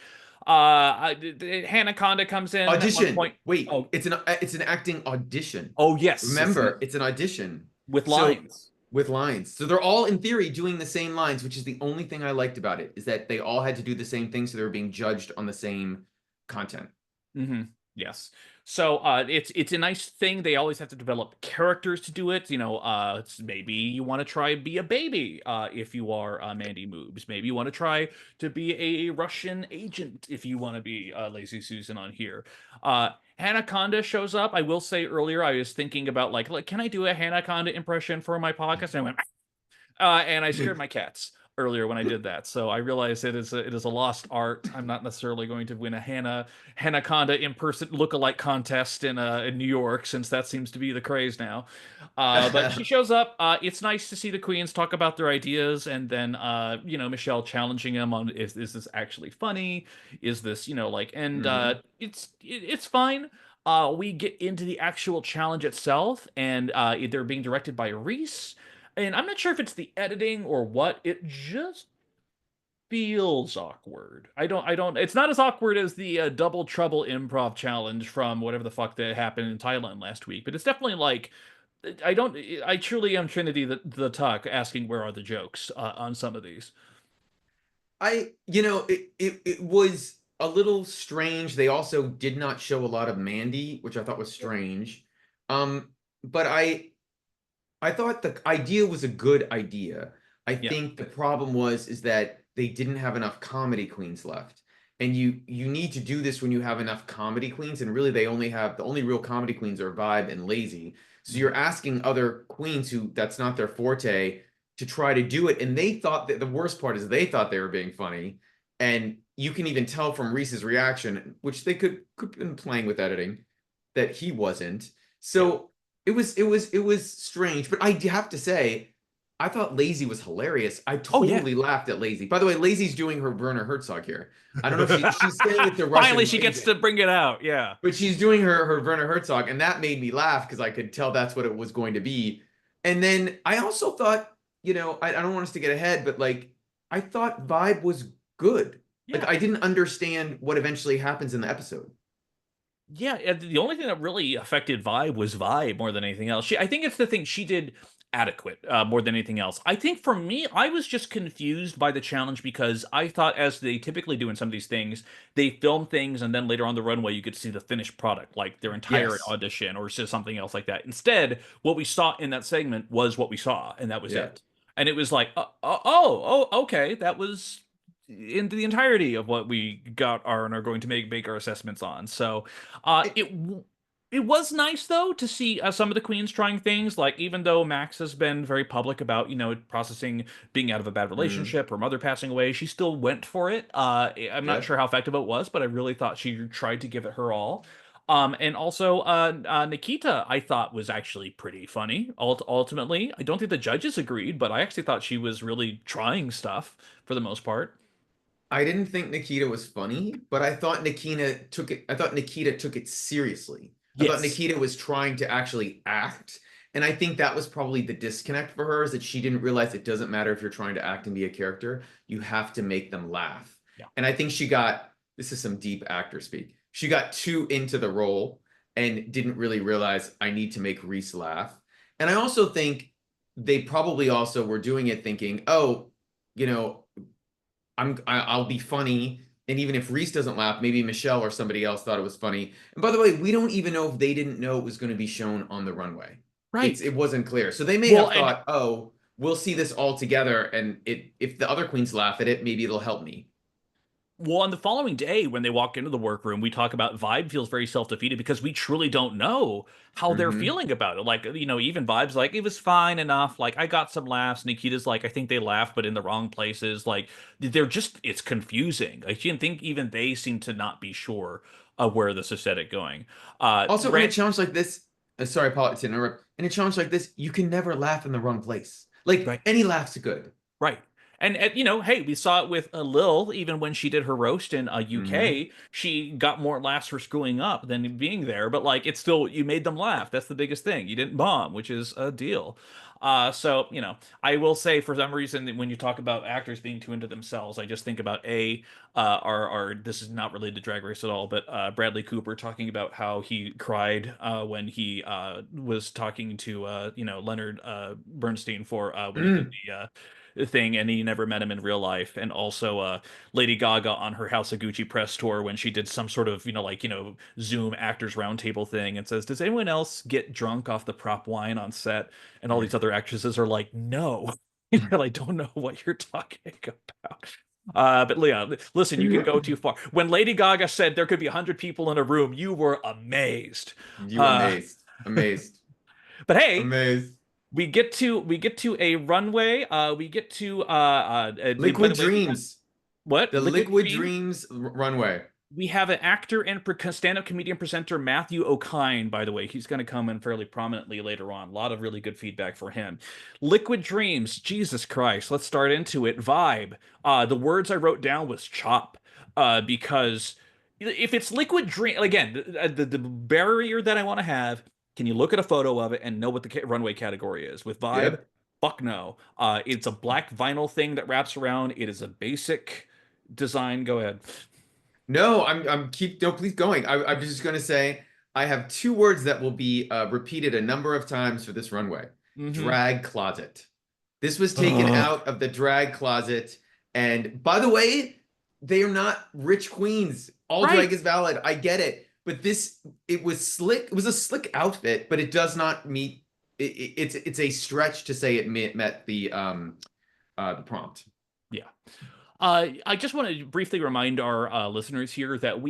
Hannah Conda comes in at one Audition. point. Wait, Oh, it's an acting audition. oh yes, Remember, it's an audition. with So lines. with lines. So they're all in theory doing the same lines, which is the only thing I liked about it, is that they all had to do the same thing, so they were being judged on the same content. Hmm. Yes. So it's a nice thing. They always have to develop characters to do it. You know, maybe you want to try be a baby if you are Mandy Moobs. Maybe you want to try to be a Russian agent if you want to be Lazy Susan on here. Hanaconda shows up. I will say earlier I was thinking about like can I do a Hanaconda impression for my podcast? And I went and I scared my cats earlier when I did that. So I realize it is a lost art. I'm not necessarily going to win a Hanaconda in person lookalike contest in New York, since that seems to be the craze now. But she shows up. It's nice to see the queens talk about their ideas, and then you know, Michelle challenging them on is this actually funny? Is this, you know, like, and Mhm. it's fine. We get into the actual challenge itself, and they're being directed by Reese, and I'm not sure if it's the editing or what. It just feels awkward. I don't. It's not as awkward as the Double Trouble improv challenge from whatever the fuck that happened in Thailand last week, but it's definitely like I don't. I truly am Trinity the Tuck asking where are the jokes on some of these. It was a little strange. They also did not show a lot of Mandy, which I thought was strange. But I thought the idea was a good idea. I Yeah. think the problem is that they didn't have enough comedy queens left. And you need to do this when you have enough comedy queens, and really they only have the only real comedy queens are Vibe and Lazy. So Mhm. you're asking other queens who that's not their forte to try to do it. And they thought that the worst part is they thought they were being funny. And you can even tell from Reese's reaction, which they could have been playing with editing, that he wasn't. Yeah. So it was strange, but I have to say, I thought Lazy was hilarious. I Oh yeah. totally laughed at Lazy. By the way, Lazy's doing her Werner Herzog here. I don't know if she's staying with the Finally, Russian she gets to Lazy, bring it out. Yeah. but she's doing her Werner Herzog, and that made me laugh because I could tell that's what it was going to be. And then I also thought, I don't want us to get ahead, but like I thought Vibe was good. Like Yeah. I didn't understand what eventually happens in the episode. Yeah, the only thing that really affected Vibe was Vibe more than anything else. I think it's the thing she did adequate more than anything else. I think for me, I was just confused by the challenge because I thought, as they typically do in some of these things, they film things and then later on the runway you could see the finished product, like their entire Yes. audition or just something else like that. Instead, what we saw in that segment was what we saw, and that was Yeah. it. And it was like, oh, okay, that was in the entirety of what we got are and are going to make our assessments on. So It, it was nice though to see some of the queens trying things. Like even though Max has been very public about processing being out of a bad mm, relationship, her mother passing away, she still went for it. I'm not yeah. sure how effective it was, but I really thought she tried to give it her all. And also Nikita, I thought was actually pretty funny. Ultimately, I don't think the judges agreed, but I actually thought she was really trying stuff for the most part. I didn't think Nikita was funny, but I thought Nikita took it seriously. I thought Yes. Nikita was trying to actually act. And I think that was probably the disconnect for her, is that she didn't realize it doesn't matter if you're trying to act and be a character, you have to make them laugh. Yeah. And I think this is some deep actor speak. She got too into the role and didn't really realize I need to make Reese laugh. And I also think they probably also were doing it thinking, oh, you know, I'll be funny. And even if Reese doesn't laugh, maybe Michelle or somebody else thought it was funny. And by the way, we don't even know if they didn't know it was going to be shown on the runway. Right. It wasn't clear. So they may Well, have and thought, oh, we'll see this all together, and if the other queens laugh at it, maybe it'll help me. on the following day, when they walk into the workroom, we talk about Vibe feels very self-defeated because we truly don't know how they're Hmm. feeling about it. Like, even Vibe's like, it was fine enough. Like, I got some laughs. Nikita's like, I think they laughed, but in the wrong places. Like, it's confusing. I think even they seem to not be sure of where this is set going. Also, in a Brand, challenge like this, sorry, Paul, to interrupt. In a challenge like this, you can never laugh in the wrong place. Like right. any laugh's good. Right. And hey, we saw it with Lil, even when she did her roast in Hmm. UK, she got more laughs for screwing up than being there. But like, it's still, you made them laugh. That's the biggest thing. You didn't bomb, which is a deal. So, I will say for some reason that when you talk about actors being too into themselves, I just think about this is not related to Drag Race at all, but Bradley Cooper talking about how he cried when he was talking to Leonard Bernstein for when he did Mm. the thing, and he never met him in real life. And also Lady Gaga on her House of Gucci press tour when she did some sort of Zoom actors roundtable thing and says, does anyone else get drunk off the prop wine on set? And all these other actresses are like, no. I don't know what you're talking about. But Leah, listen, you can go too far. When Lady Gaga said there could be 100 people in a room, you were amazed. You Uh, amazed, amazed, but hey, amazed. we get to a runway. We get to by Liquid the way, we have Dreams, what? the Liquid Liquid Dream. Dreams runway. We have an actor and stand-up comedian presenter Matthew O'Kine, by the way. He's going to come in fairly prominently later on. A lot of really good feedback for him. Liquid Dreams, Jesus Christ. Let's start into it. Vibe. The words I wrote down was chop. Because if it's Liquid Dream, again, the barrier that I want to have, can you look at a photo of it and know what the runway category is? With Vibe, Yep. fuck no. It's a black vinyl thing that wraps around. It is a basic design. Go ahead. No, I'm keep no, please going. I'm just gonna say I have two words that will be repeated a number of times for this runway. Mm-hmm. Drag closet. This was taken out of the drag closet. And by the way, they are not rich queens. All drag Right. is valid. I get it. But it was slick. It was a slick outfit, but it does not meet. It's a stretch to say it met the prompt. Yeah. I just want to briefly remind our listeners here that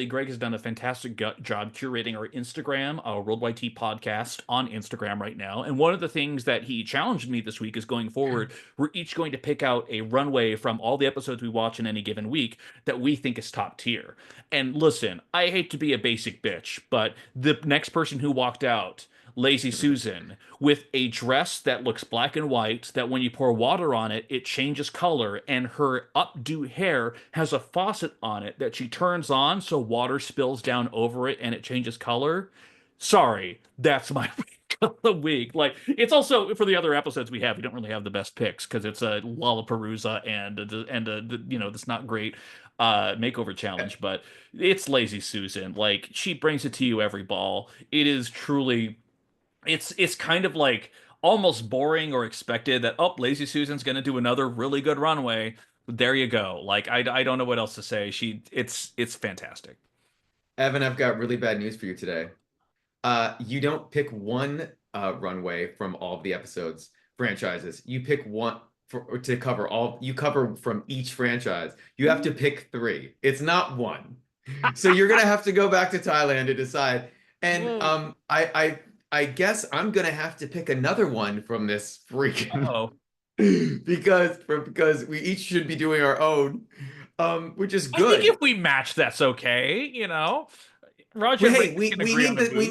Greg has done a fantastic job curating our Instagram, Worldwide Tea Podcast on Instagram right now. And one of the things that he challenged me this week is going forward, we're each going to pick out a runway from all the episodes we watch in any given week that we think is top tier. And listen, I hate to be a basic bitch, but the next person who walked out, Lazy Susan with a dress that looks black and white, that when you pour water on it, it changes color, and her updo hair has a faucet on it that she turns on so water spills down over it and it changes color. Sorry, that's my pick of the week. Like, it's also for the other episodes we have, we don't really have the best picks because it's a Lollapalooza and this not great makeover challenge, but it's Lazy Susan. Like, she brings it to you every ball. It is truly, it's kind of like almost boring or expected that, oh, Lazy Susan's gonna do another really good runway. There you go. Like, I don't know what else to say. It's fantastic. Evan, I've got really bad news for you today. You don't pick one runway from all of the episodes franchises. You pick one to cover all. You cover from each franchise. You have to pick three. It's not one. So you're gonna have to go back to Thailand to decide. And Whoa. I guess I'm gonna have to pick another one from this freaking Uh-oh. because we each should be doing our own, which is I think good. if we match, that's okay, you know. Roger We, and hey, Reagan we can we agree on need a we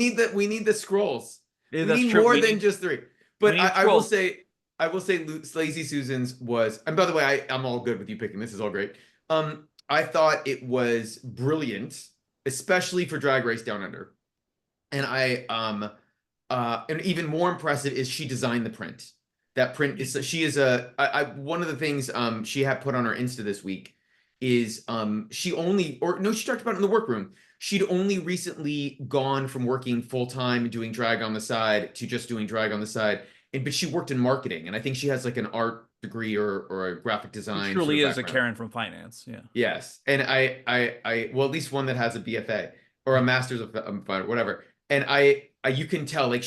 booth. need the scrolls. Yeah, We that's need true. more than just three. We But need I will scrolls. say Lazy Susan's was, and by the way, I'm all good with you picking this. Is all great. I thought it was brilliant, especially for Drag Race Down Under. And and even more impressive is she designed the print. That print is she is one of the things she had put on her Insta this week is she only, or no, she talked about it in the workroom. She'd only recently gone from working full time doing drag on the side to just doing drag on the side. But she worked in marketing, and I think she has like an art degree or a graphic She design sort truly of is a background. Karen from finance. Yeah. Yes, and well, at least one that has a BFA or a master's of whatever. And you can tell like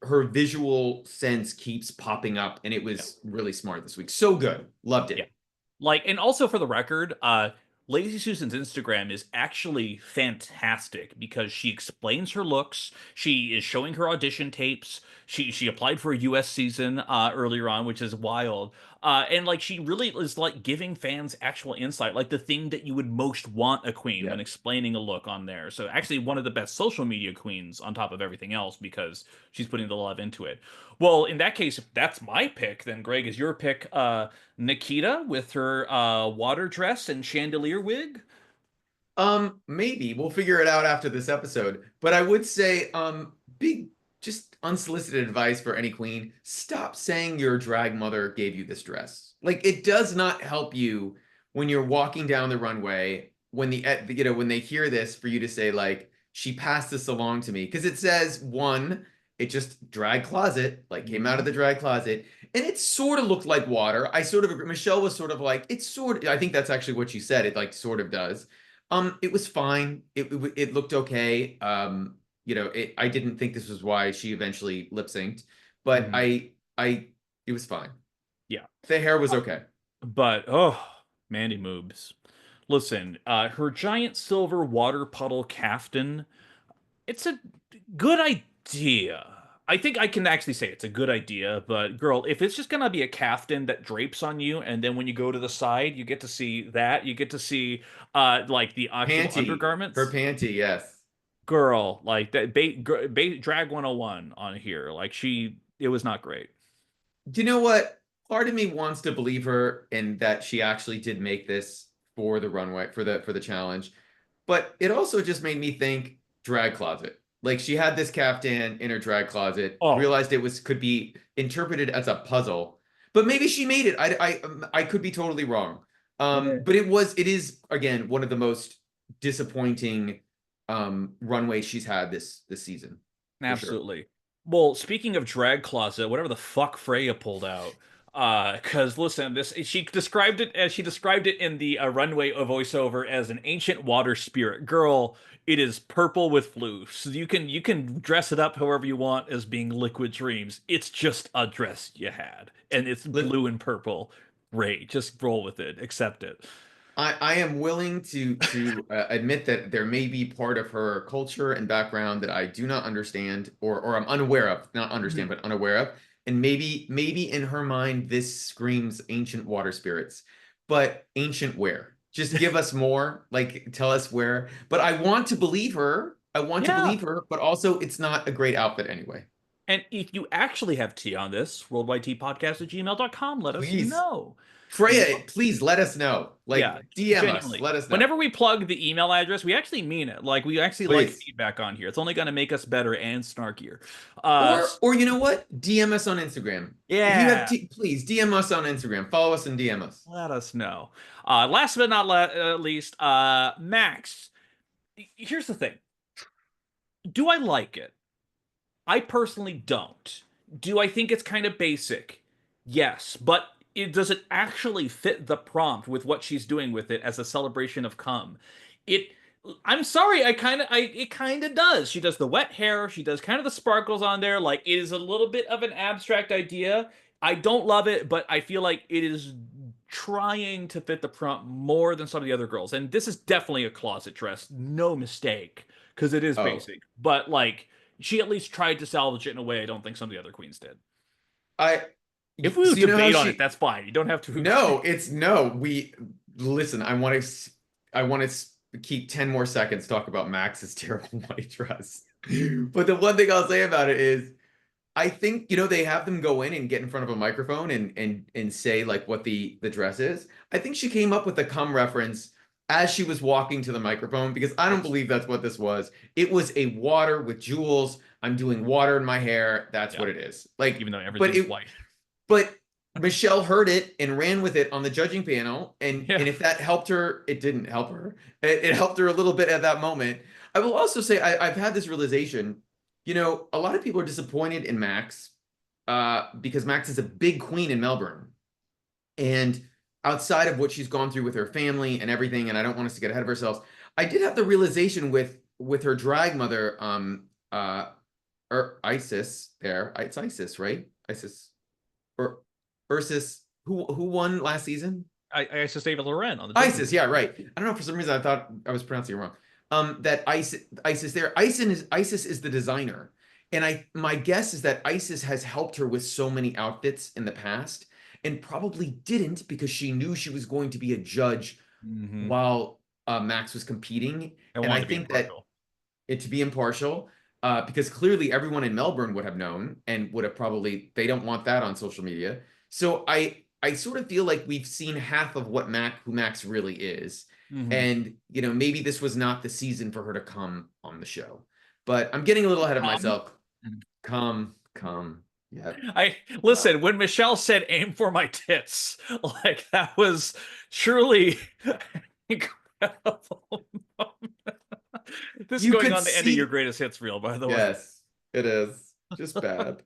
her visual sense keeps popping up, and it Yeah. was really smart this week. So good, loved Yeah. it. Like, and also for the record, Lazy Susan's Instagram is actually fantastic because she explains her looks. She is showing her audition tapes. She applied for a US season earlier on, which is wild. And like, she really is like giving fans actual insight, like the thing that you would most want a queen Yeah. when explaining a look on there. So actually one of the best social media queens on top of everything else because she's putting the love into it. Well, in that case, if that's my pick, then Greg, is your pick Nikita with her water dress and chandelier wig? Maybe we'll figure it out after this episode. But I would say, big, just unsolicited advice for any queen: stop saying your drag mother gave you this dress. Like, it does not help you when you're walking down the runway when when they hear this for you to say like she passed this along to me, because it says one, it just drag closet, like came out of Mhm. the drag closet, and it sort of looked like water. I sort of agree. Michelle was sort of like, it's sort of, I think that's actually what she said. It like sort of does. It was fine. It looked okay. I didn't think this was why she eventually lip synced, but Mhm. I it was fine. Yeah. The hair was okay. But oh, Mandy Moobs. Listen, her giant silver water puddle caftan, it's a good idea. I think I can actually say it's a good idea, but girl, if it's just gonna be a caftan that drapes on you, and then when you go to the side, you get to see that, you get to see like the actual Her undergarments. panty, yes. Girl, like that drag 101 on here. Like, it was not great. Do you know what? Part of me wants to believe her in that she actually did make this for the runway for the challenge, but it also just made me think drag closet. Like, she had this caftan in her drag closet, Oh, realized it was could be interpreted as a puzzle, but maybe she made it. I could be totally wrong. yeah, But it is again one of the most disappointing runways she's had this season for sure. absolutely. Well, speaking of drag closet, whatever the fuck Freya pulled out. Because listen, this she described it in the runway voiceover as an ancient water spirit. Girl, it is purple with flue. So you can dress it up however you want as being liquid dreams. It's just a dress you had. And it's Let, blue and purple. Great. Just roll with it. Accept it. I am willing to admit that there may be part of her culture and background that I do not understand, or I'm unaware of, not understand, Mhm. but unaware of. And maybe in her mind this screams ancient water spirits, but ancient where? Just give us more, like tell us where. But I want to believe her. I want to Yeah. believe her, but also it's not a great outfit anyway. And if you actually have tea on this, worldwidetpodcast@gmail.com, let us Please, know. Freya, please let us know. Yeah, Like, DM us, genuinely. let us know. Whenever we plug the email address, we actually mean it. Like we actually like Please. feedback on here. It's only going to make us better and snarkier. Uh, Or you know what? DM us on Instagram. If you have yeah, please DM us on Instagram. Follow us and DM us. let us know. Last but not least, Max. Here's the thing. Do I like it? I personally don't. Do I think it's kind of basic? Yes, but does it actually fit the prompt with what she's doing with it as a celebration of cum? It I'm sorry, it kind of does. She does the wet hair, she does kind of the sparkles on there, like it is a little bit of an abstract idea. I don't love it, but I feel like it is trying to fit the prompt more than some of the other girls. And this is definitely a closet dress, no mistake, because it is Oh, basic. But like she at least tried to salvage it in a way I don't think some of the other queens did. I If we so you know how debate on it, she that's fine. You don't have to no, agree. it's no. We listen. I want to keep 10 more seconds to talk about Max's terrible white dress. But the one thing I'll say about it is I think they have them go in and get in front of a microphone and say like what the dress is. I think she came up with the cum reference as she was walking to the microphone because I don't That's believe that's what this was. It was a water with jewels. I'm doing water in my hair. That's yeah. what it is. Like, Even though but everything's it white. but Michelle heard it and ran with it on the judging panel, Yeah. and if that helped her, it didn't help her. It helped her a little bit at that moment. I will also say I've had this realization. A lot of people are disappointed in Max because Max is a big queen in Melbourne, and outside of what she's gone through with her family and everything, and I don't want us to get ahead of ourselves. I did have the realization with her drag mother, or Isis. It's Isis, right? Isis or Ursus, who won last season? I just Ava Loren on the judging Isis, panel. yeah, right. I don't know, for some reason I thought I was pronouncing it wrong. That Isis there. Isis is the designer. And my guess is that Isis has helped her with so many outfits in the past and probably didn't because she knew she was going to be a judge Mm-hmm. while Max was competing. I And I wanted to be think that impartial. it to be impartial, because clearly everyone in Melbourne would have known and would have probably they don't want that on social media. So I sort of feel like we've seen half of who Max really is. Mm-hmm. And maybe this was not the season for her to come on the show. But I'm getting a little ahead of myself. Come. Yeah. I Well, listen when Michelle said aim for my tits, like that was truly incredible. This is you going could on the end of your see. greatest hits reel, by the way. Yes, it is. Just bad.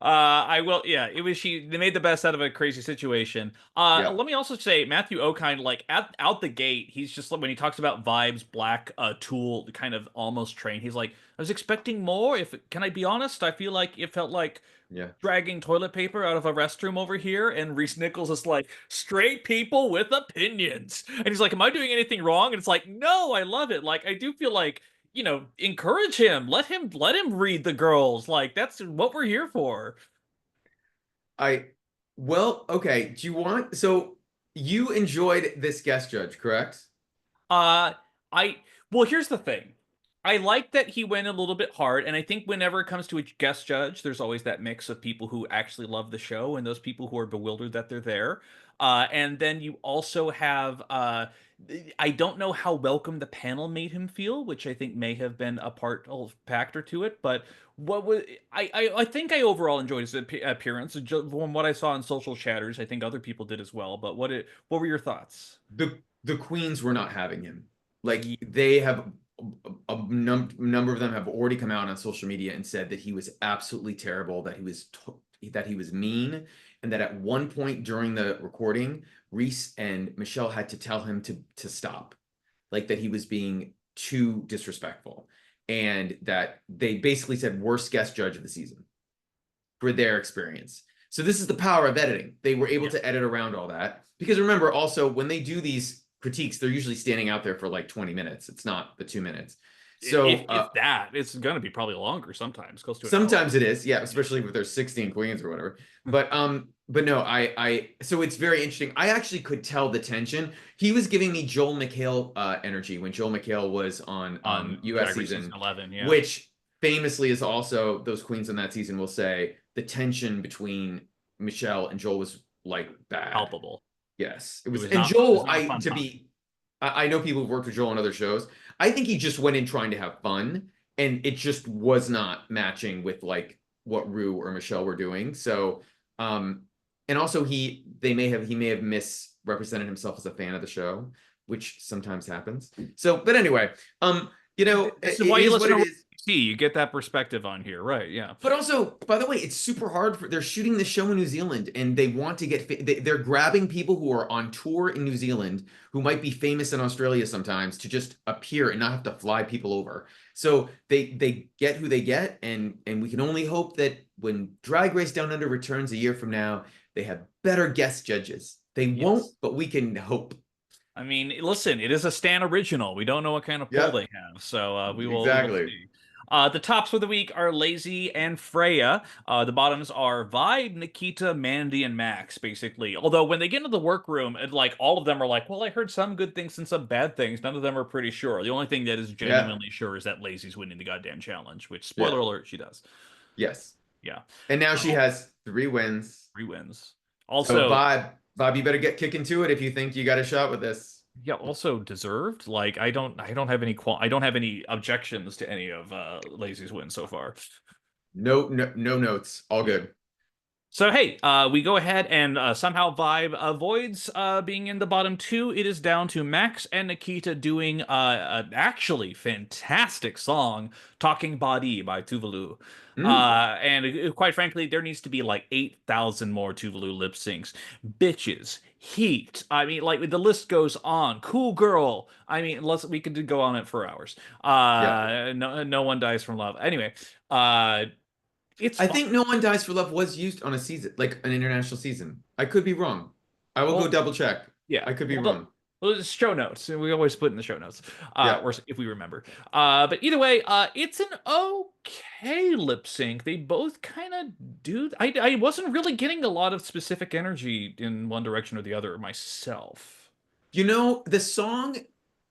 I will. Yeah, it was she. They made the best out of a crazy situation. Yeah. Let me also say Matthew O'Kine, like out the gate, he's just like when he talks about vibes, black, Tool, kind of almost trained. He's like, I was expecting more. If can I be honest, I feel like it felt like Yeah. dragging toilet paper out of a restroom over here. And Reese Nichols is like, straight people with opinions, and he's like, am I doing anything wrong? And it's like, no, I love it. Like I do feel like encourage him, let him read the girls. Like that's what we're here for. I well, okay. So you enjoyed this guest judge, correct? Uh, I well, here's the thing. I like that he went a little bit hard, and I think whenever it comes to a guest judge, there's always that mix of people who actually love the show and those people who are bewildered that they're there. And then you also have I don't know how welcome the panel made him feel, which I think may have been a part of factor to it. But what was I think I overall enjoyed his appearance from what I saw in social chatters. I think other people did as well. But what were your thoughts? The queens were not having him. Like they have number of them have already come out on social media and said that he was absolutely terrible, that he was mean, and that at one point during the recording, Reese and Michelle had to tell him to stop, like that he was being too disrespectful, and that they basically said worst guest judge of the season for their experience. So this is the power of editing. They were able Yeah. to edit around all that because remember also when they do these critiques, they're usually standing out there for like 20 minutes. It's not the 2 minutes. if So if that, it's gonna be probably longer sometimes, close to an hour. sometimes it is, yeah, Yeah. especially if there's 16 queens or whatever. But no, so it's very interesting. I actually could tell the tension. He was giving me Joel McHale energy when Joel McHale was on On US Drag Race season season, 11, yeah. which famously is also those queens in that season will say the tension between Michelle and Joel was like bad. Palpable. Yes, it It was. was And not. It was Joel, not a fun time. I know people who've worked with Joel on other shows. I think he just went in trying to have fun, and it just was not matching with like what Rue or Michelle were doing. So, and also he may have misrepresented himself as a fan of the show, which sometimes happens. So, but anyway, This is it why you is what listen it to is. see. You get that perspective on here, right? Yeah. But also, by the way, it's super hard for they're shooting the show in New Zealand and they want to they're grabbing people who are on tour in New Zealand who might be famous in Australia sometimes to just appear and not have to fly people over. So they get who they get and we can only hope that when Drag Race Down Under returns a year from now, they have better guest judges. They won't, Yes. but we can hope. I mean, listen, it is a Stan original. We don't know what kind of pull they Yep, have, so we will exactly. see. The tops for the week are Lazy and Freya. The bottoms are Vibe, Nikita, Mandy, and Max, basically. Although when they get into the workroom, like all of them are like, "Well, I heard some good things and some bad things." None of them are pretty sure. The only thing that is Yeah, genuinely sure is that Lazy's winning the goddamn challenge. Which, yeah, spoiler alert, she does. yes. Yeah. And now she Uh, has 3 wins. 3 wins. So Also, Bob, you better get kicking to it if you think you got a shot with this. yeah, also deserved. Like I don't have any I don't have any objections to any of Lazy's wins so far. No, no, no notes. All good. So hey, we go ahead and somehow Vibe avoids being in the bottom two. It is down to Max and Nikita doing an actually fantastic song, "Talking Body" by Tuvalu. Mm. And quite frankly, there needs to be like 8,000 more Tuvalu lip syncs. Bitches, Heat. I mean, like the list goes on. Cool Girl. I mean, we could go on it for hours. Yeah. No one dies from love. Anyway, uh, it's I fun. think No One Dies for Love was used on a season, like an international season. I could be wrong. I will go Well, double check. yeah. I could be Well, wrong. it's show notes. We always put in the show notes, Yeah. or if we remember. But either way, it's an okay lip sync. They both kind of do. I wasn't really getting a lot of specific energy in one direction or the other myself. The song,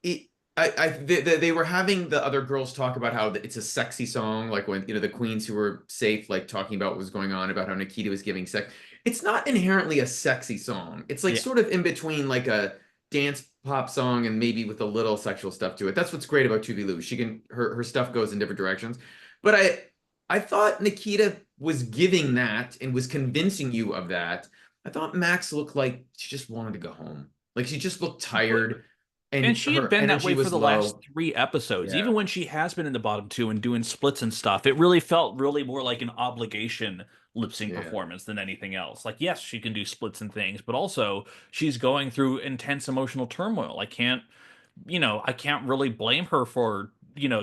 it, they were having the other girls talk about how it's a sexy song, like when, the queens who were safe, like talking about what was going on, about how Nikita was giving sex. It's not inherently a sexy song. It's like Yeah. sort of in between like a dance pop song and maybe with a little sexual stuff to it. That's what's great about Tubi Lu. Her stuff goes in different directions. But I thought Nikita was giving that and was convincing you of that. I thought Max looked like she just wanted to go home. Like she just looked tired And and she had her been that energy way for was the last low. 3 episodes. Yeah. Even when she has been in the bottom two and doing splits and stuff, it really felt really more like an obligation lip sync Yeah. performance than anything else. Like, yes, she can do splits and things, but also she's going through intense emotional turmoil. I can't really blame her for,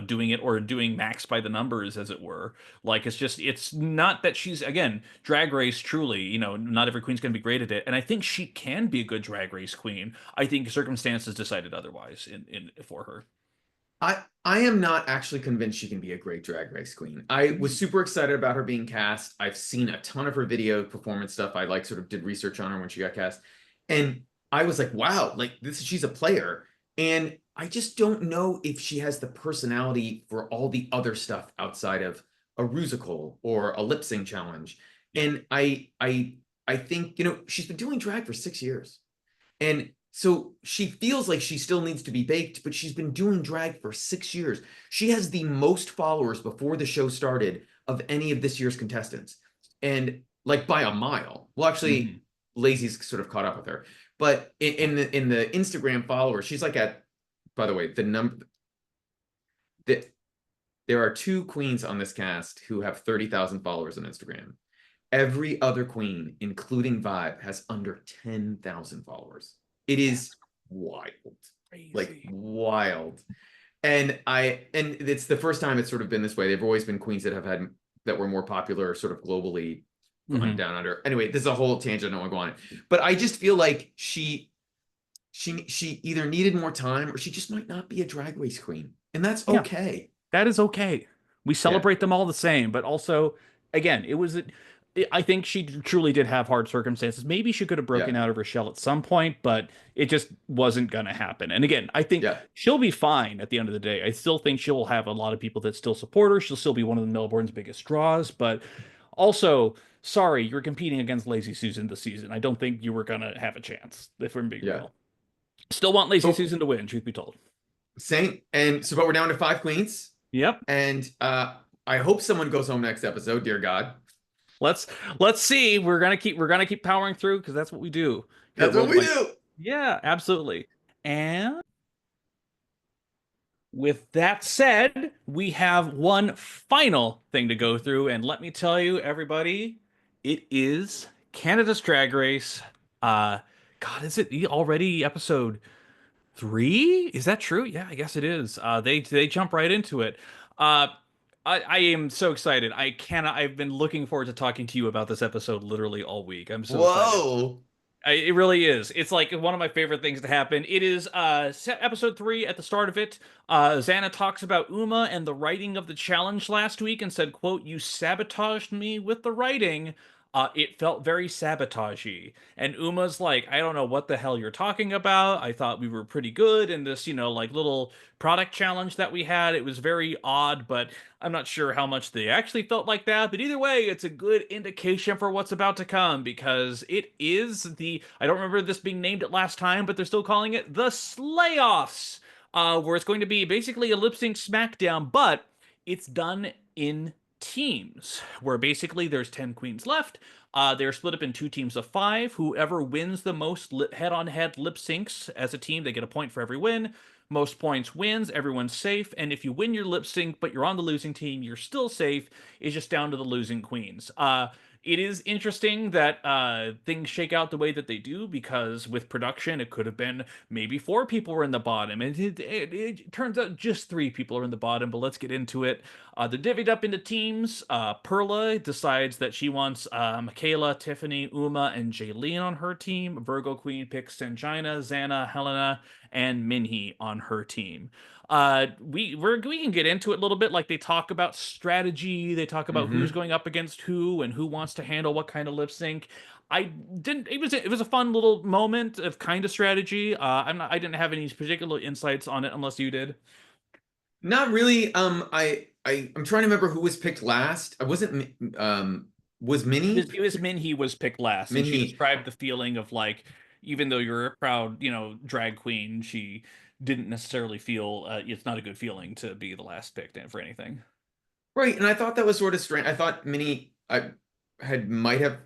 doing it or doing Max by the numbers, as it were. Like, it's not that she's, again, Drag Race truly, not every queen's going to be great at it. And I think she can be a good Drag Race queen. I think circumstances decided otherwise in for her. I am not actually convinced she can be a great drag race queen. I was super excited about her being cast. I've seen a ton of her video performance stuff. I like sort of did research on her when she got cast. And I was like, wow, like she's a player. And I just don't know if she has the personality for all the other stuff outside of a musical or a lip sync challenge. Yeah. And I think, she's been doing drag for 6 years. And so she feels like she still needs to be baked, but she's been doing drag for 6 years. She has the most followers before the show started of any of this year's contestants. And like by a mile. Well, Hmm. actually, Lazy's sort of caught up with her. But in the Instagram followers, she's like at, by the way, the number that there are 2 queens on this cast who have 30,000 followers on Instagram. Every other queen, including Vibe, has under 10,000 followers. It is wild, like Crazy. wild. And it's the first time it's sort of been this way. They've always been queens that were more popular sort of globally on Hmm. Down Under. Anyway, this is a whole tangent. I don't want to go on it, but I just feel like she either needed more time or she just might not be a drag race queen, and that's Yeah, okay. that is okay. We Yeah. celebrate them all the same, but also, again, I think she truly did have hard circumstances. Maybe she could have Yeah, broken out of her shell at some point, but it just wasn't going to happen. And again, I think yeah. she'll be fine at the end of the day. I still think she'll have a lot of people that still support her. She'll still be one of the Melbourne's biggest draws, but also, sorry, you're competing against Lazy Susan this season. I don't think you were going to have a chance, if we're being Yeah. real. Still want Lazy But Susan to win, truth be told. same. And so, but we're down to five queens. Yep. And I hope someone goes home next episode, dear God. Let's let's see. We're gonna keep powering through because that's what we do here at That's what World we Wide. do. Yeah, absolutely. And with that said, we have one final thing to go through, and let me tell you, everybody, it is Canada's Drag Race. Uh, God, is it already episode 3? Is that true? Yeah, I guess it is. They jump right into it. Uh, I am so excited. I cannot. I've been looking forward to talking to you about this episode literally all week. I'm so excited. Whoa. It really is. It's like one of my favorite things to happen. It is episode 3 at the start of it. Xana talks about Uma and the writing of the challenge last week and said, quote, "You sabotaged me with the writing. It felt very sabotagey." And Uma's like, "I don't know what the hell you're talking about. I thought we were pretty good in this, like little product challenge that we had. It was very odd, but I'm not sure how much they actually felt like that, but either way, it's a good indication for what's about to come because it is I don't remember this being named it last time, but they're still calling it the Slayoffs, where it's going to be basically a lip sync smackdown, but it's done in teams, where basically there's 10 queens left. They're split up in 2 teams of 5. Whoever wins the most head-on-head lip syncs as a team, they get a point for every win. Most points wins, everyone's safe, and if you win your lip sync but you're on the losing team, you're still safe. It's just down to the losing queens. It is interesting that things shake out the way that they do because with production, it could have been maybe 4 people were in the bottom, and it turns out just 3 people are in the bottom. But let's get into it. They're divvied up into teams. Perla decides that she wants Michaela, Tiffany, Uma, and Jaylene on her team. Virgo Queen picks Sanjina, Xana, Helena, and Minhee on her team. We can get into it a little bit. Like they talk about strategy, they talk about who's Mm-hmm. going up against who and who wants to handle what kind of lip sync. I didn't. It was a fun little moment of kind of strategy. I didn't have any particular insights on it unless you did. Not really. I'm trying to remember who was picked last. I wasn't. Was Minnie It was Minhee was picked last, and she Minnie? described the feeling of like, even though you're a proud, drag queen, she didn't necessarily feel it's not a good feeling to be the last picked for anything. Right, and I thought that was sort of strange. I thought Minnie might have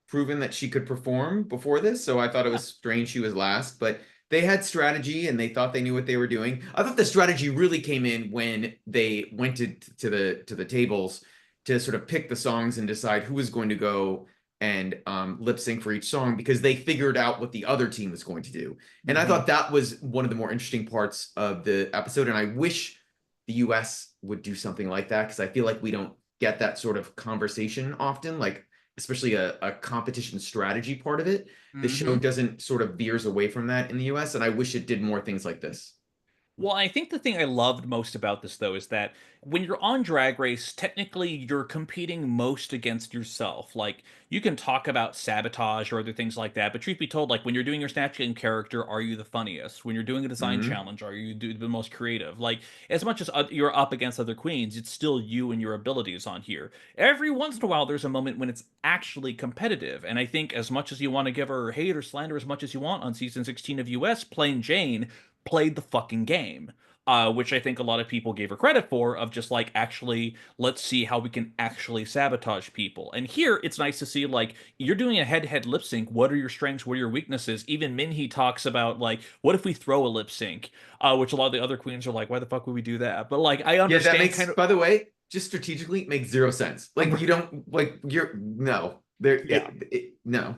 proven that she could perform before this, so I thought it was strange she was last. But they had strategy and they thought they knew what they were doing. I thought the strategy really came in when they went to the tables to sort of pick the songs and decide who was going to go and lip sync for each song because they figured out what the other team was going to do. And I Hmm. thought that was one of the more interesting parts of the episode. And I wish the US would do something like that because I feel like we don't get that sort of conversation often, like especially a competition strategy part of it. The show Hmm. doesn't sort of veers away from that in the US, and I wish it did more things like this. Well, I think the thing I loved most about this, though, is that when you're on Drag Race, technically you're competing most against yourself. Like, you can talk about sabotage or other things like that, but truth be told, like, when you're doing your Snatch Game character, are you the funniest? When you're doing a design Hmm. challenge, are you the most creative? Like, as much as you're up against other queens, it's still you and your abilities on here. Every once in a while, there's a moment when it's actually competitive, and I think as much as you want to give her hate or slander as much as you want on season 16 of US, Plain Jane played the fucking game. Which I think a lot of people gave her credit for, of just like, actually, let's see how we can actually sabotage people. And here, it's nice to see, like, you're doing a head to head lip sync. What are your strengths? What are your weaknesses? Even Minhee talks about, like, what if we throw a lip sync? Which a lot of the other queens are like, why the fuck would we do that? But, like, I Yeah, that understand makes, kind of. by the way, just strategically makes zero sense. Like you don't like you're no there Yeah. no.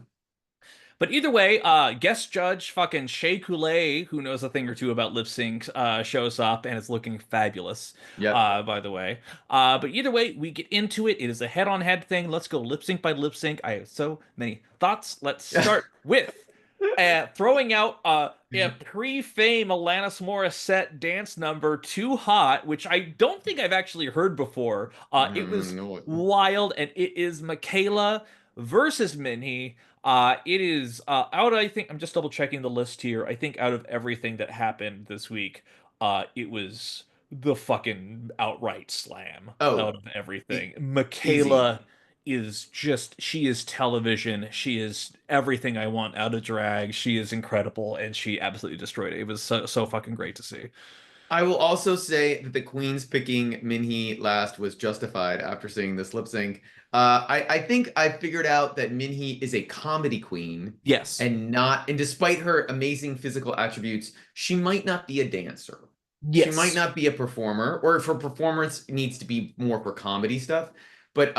But either way, guest judge fucking Shea Coulee, who knows a thing or two about lip sync, shows up and it's looking fabulous, Yep. by the way. But either way, we get into it. It is a head on head thing. Let's go lip sync by lip sync. I have so many thoughts. Let's start with throwing out a pre-fame Alanis Morissette dance number "Too Hot," which I don't think I've actually heard before. It was No. wild, and it is Michaela versus Minhee. It is out. I think I'm just double checking the list here. I think out of everything that happened this week, it was the fucking outright slam out Oh, of e- everything. easy. Michaela is just she is television. She is everything I want out of drag. She is incredible and she absolutely destroyed it. It was so fucking great to see. I will also say that the Queen's picking Minhee last was justified after seeing this lip sync. I think I figured out that Minhee is a comedy queen Yes. and despite her amazing physical attributes, she might not be a dancer. She might Yes. not be a performer, or if her performance needs to be more for comedy stuff. But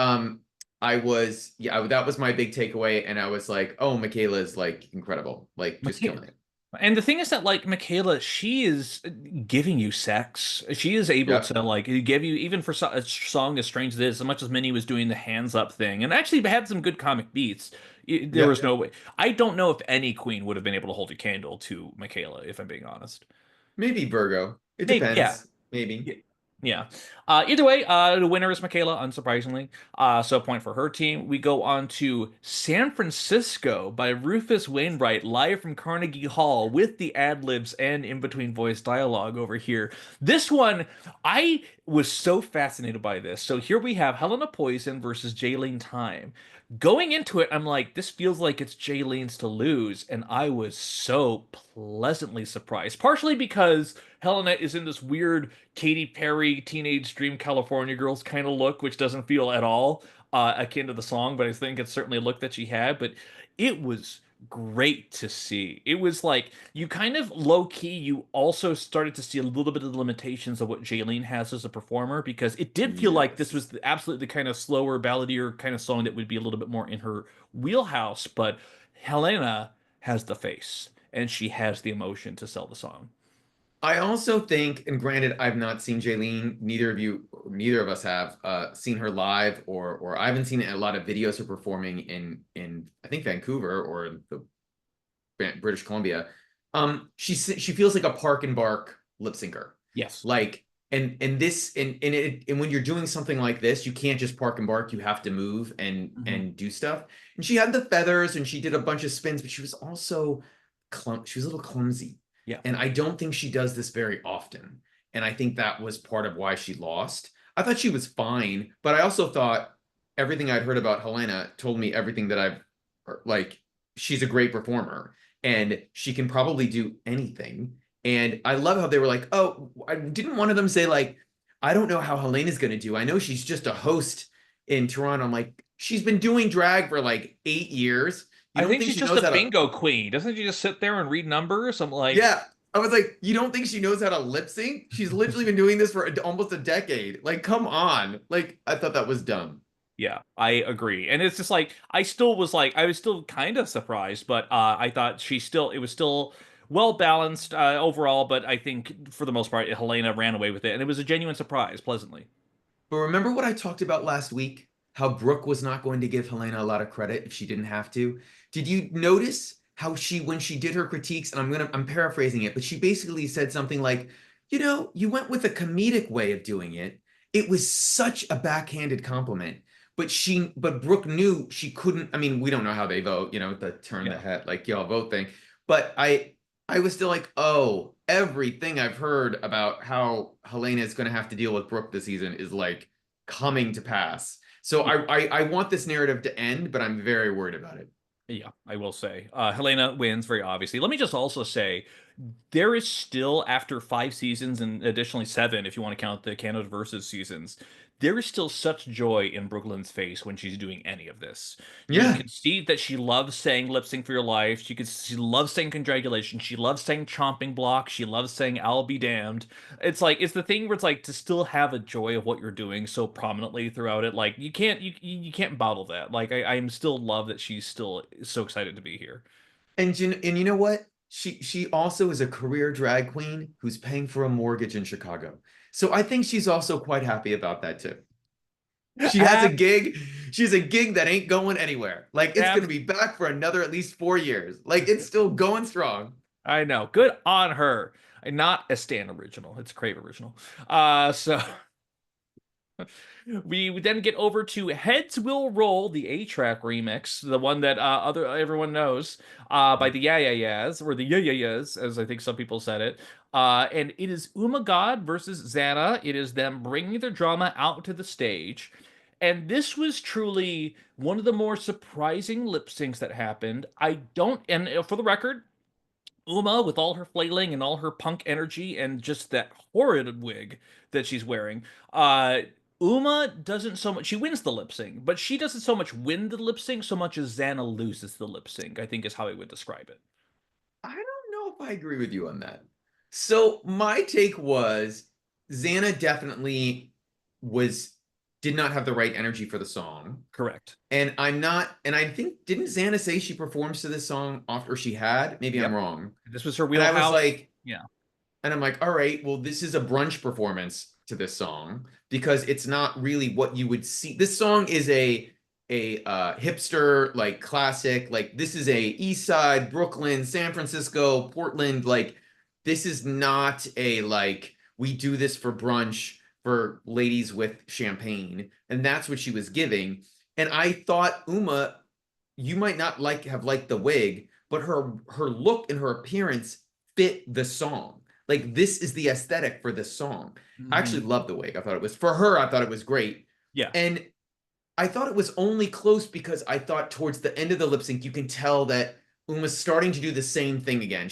that was my big takeaway, and I was like, oh, Michaela is like incredible, like just Michaela. killing it. And the thing is that like Michaela, she is giving you sex. She is able Yep, to like give you even for a song as strange as this, as much as Minnie was doing the hands up thing, and actually had some good comic beats. There was yep. no way. I don't know if any queen would have been able to hold a candle to Michaela, if I'm being honest. Maybe Virgo. It Maybe, yeah. depends. Maybe. Yeah. Yeah. Either way, the winner is Michaela, unsurprisingly. So a point for her team. We go on to San Francisco by Rufus Wainwright, live from Carnegie Hall with the ad libs and in between voice dialogue over here. This one, I was so fascinated by this. So here we have Helena Poison versus Jaylene Time. Going into it, I'm like, this feels like it's Jaylene's to lose, and I was so pleasantly surprised. Partially because Helena is in this weird Katy Perry Teenage Dream California Girls kind of look, which doesn't feel at all akin to the song, but I think it's certainly a look that she had. But it was great to see. It was like you kind of low key, you also started to see a little bit of the limitations of what Jaylene has as a performer because it did feel like this was Yes. absolutely the kind of slower, balladier kind of song that would be a little bit more in her wheelhouse. But Helena has the face and she has the emotion to sell the song. I also think, and granted, I've not seen Jaylene. Neither of us have seen her live, or I haven't seen a lot of videos of performing in I think Vancouver or the British Columbia. She feels like a park and bark lip syncer. Yes. Like and when you're doing something like this, you can't just park and bark. You have to move Mhm. and do stuff. And she had the feathers and she did a bunch of spins, but she was also she was a little clumsy. Yeah. And I don't think she does this very often. And I think that was part of why she lost. I thought she was fine, but I also thought everything I'd heard about Helena told me everything that I've like she's a great performer and she can probably do anything. And I love how they were like, oh, I didn't one of them say like, I don't know how Helena's gonna do. I know she's just a host in Toronto. I'm like, she's been doing drag for like 8 years. You I don't think think she's she just knows a how to bingo queen. Doesn't she just sit there and read numbers? I'm like, yeah. I was like, you don't think she knows how to lip sync? She's literally been doing this for almost a decade. Like, come on. Like, I thought that was dumb. yeah, I agree. And it's just like I still was like I was still kind of surprised, but I thought it was still well balanced overall, but I think for the most part Helena ran away with it and it was a genuine surprise, pleasantly. But remember what I talked about last week? How Brooke was not going to give Helena a lot of credit if she didn't have to. Did you notice how when she did her critiques, and I'm paraphrasing it, but she basically said something like, you went with a comedic way of doing it. It was such a backhanded compliment. But Brooke knew she couldn't. I mean, we don't know how they vote, the turn the Yeah. head, like y'all vote thing. But I was still like, oh, everything I've heard about how Helena is going to have to deal with Brooke this season is like coming to pass. So Yeah. I want this narrative to end, but I'm very worried about it. Yeah, I will say. Helena wins very obviously. Let me just also say there is still, after 5 seasons and additionally seven, if you want to count the Canada versus seasons, there is still such joy in Brooklyn's face when she's doing any of this. You Yeah. can see that she loves saying lip sync for your life. She loves saying congratulations. She loves saying chomping block. She loves saying I'll be damned. It's like it's the thing where it's like to still have a joy of what you're doing so prominently throughout it. Like you can't bottle that. Like I'm still love that she's still so excited to be here. And you know what? She also is a career drag queen who's paying for a mortgage in Chicago. So I think she's also quite happy about that too. She has a Ab gig. She has a gig that ain't going anywhere. Like it's gonna ab be back for another at least 4 years. Like it's still going strong. I know. Good on her. And not a Stan original. It's a Crave original. So we then get over to Heads Will Roll, the A-Track remix, the one that everyone knows, by the Yeah Yeah Yeahs, or the Yeah Yeah Yeahs, as I think some people said it. And it is God versus Xana. It is them bringing their drama out to the stage. And this was truly one of the more surprising lip syncs that happened. I don't, and for the record, with all her flailing and all her punk energy and just that horrid wig that she's wearing, uh, doesn't so much. She wins the lip sync, but she doesn't so much win the lip sync so much as Xana loses the lip sync, I think is how I would describe it. I don't know if I agree with you on that. So my take was Xana definitely was did not have the right energy for the song. Correct. And I'm not, and I think didn't Xana say she performs to this song after she had? Maybe I'm Yep. wrong. This was her And I was wheelhouse. like, Yeah. and I'm like, all right, well, this is a brunch performance to this song because it's not really what you would see. This song is a hipster like classic. Like this is a East Side, Brooklyn, San Francisco, Portland. Like this is not a like we do this for brunch for ladies with champagne, and that's what she was giving. And I thought you might not have liked the wig, but her look and her appearance fit the song. Like this is the aesthetic for this song. I actually Mhm. love the wig. I thought it was for her. I thought it was great, Yeah. and I thought it was only close because I thought towards the end of the lip sync you can tell that Uma's starting to do the same thing again.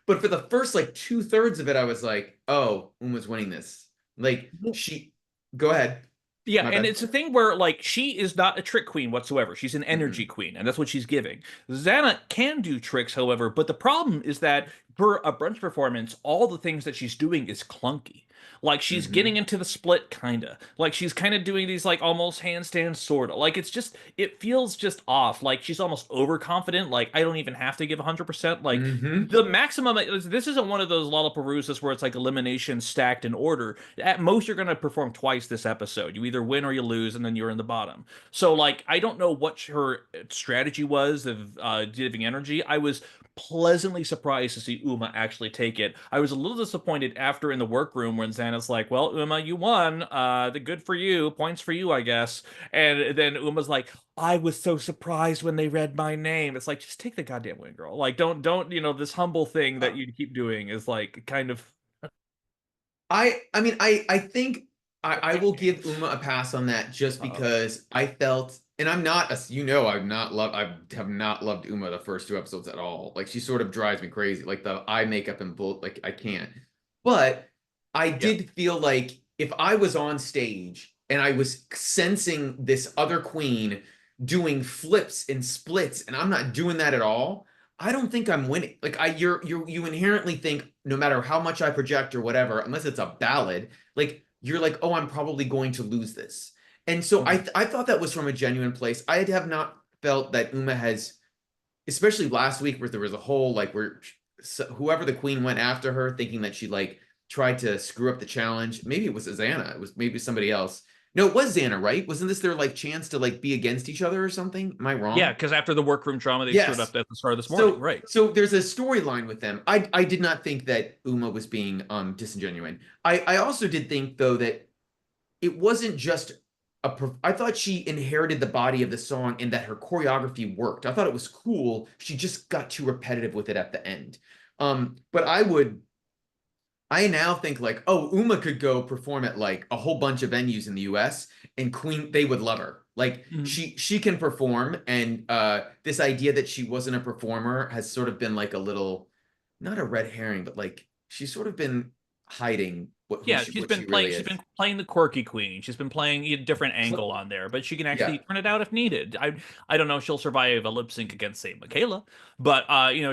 But for the first like 2/3 of it, I was like, oh, Uma's winning this. Like she, go ahead. Yeah, My and bad. it's a thing where like she is not a trick queen whatsoever. She's an energy Mm-mm. queen, and that's what she's giving. Xana can do tricks, however, but the problem is that for a brunch performance, all the things that she's doing is clunky. Like she's getting Mm-hmm. into the split kinda. Like she's kind of doing these like almost handstands sorta. Like it feels just off. Like she's almost overconfident. Like I don't even have to give 100%. Like Mm-hmm. the maximum, this isn't one of those Lollapaloozas where it's like elimination stacked in order. At most, you're going to perform twice this episode. You either win or you lose, and then you're in the bottom. So, like, I don't know what her strategy was of giving energy. I was pleasantly surprised to see Uma actually take it. I was a little disappointed after in the workroom when Xana's like, "Well, Uma, you won. The good for you. Points for you, I guess." And then Uma's like, I was so surprised when they read my name. It's like, just take the goddamn win, girl. Like, don't, this humble thing that you keep doing is like kind of. I mean I think I will give Uma a pass on that just Uh-oh. because I felt and I'm not a you know I have not loved Uma the first two episodes at all. Like she sort of drives me crazy. Like the eye makeup and bull like I can't. But I Yeah. did feel like if I was on stage and I was sensing this other queen doing flips and splits and I'm not doing that at all, I don't think I'm winning. Like you inherently think no matter how much I project or whatever, unless it's a ballad, like you're like, oh, I'm probably going to lose this. And so Mhm. I thought that was from a genuine place. I have not felt that Uma has, especially last week where there was a whole like where whoever the queen went after her, thinking that she like tried to screw up the challenge. Maybe it was Xana. It was maybe somebody else. No, it was Xana, right? Wasn't this their like chance to like be against each other or something? Am I Yeah, wrong? because after the workroom drama, they screwed Yes. up at the start of this morning. So Right. so there's a storyline with them. I did not think that Uma was being disingenuine. I also did think though that it wasn't just I thought she inherited the body of the song and that her choreography worked. I thought it was cool. She just got too repetitive with it at the end. But I now think like, oh, Uma could go perform at like a whole bunch of venues in the US and Queen they would love her. Like Mhm. she can perform and this idea that she wasn't a performer has sort of been like a little not a red herring, but like she's sort of been hiding Yeah, what she really she's been is. playing the quirky queen. She's been playing a different So angle on there, but she can yeah. actually turn it out if needed. I don't know if she'll survive a lip sync against say Michaela, but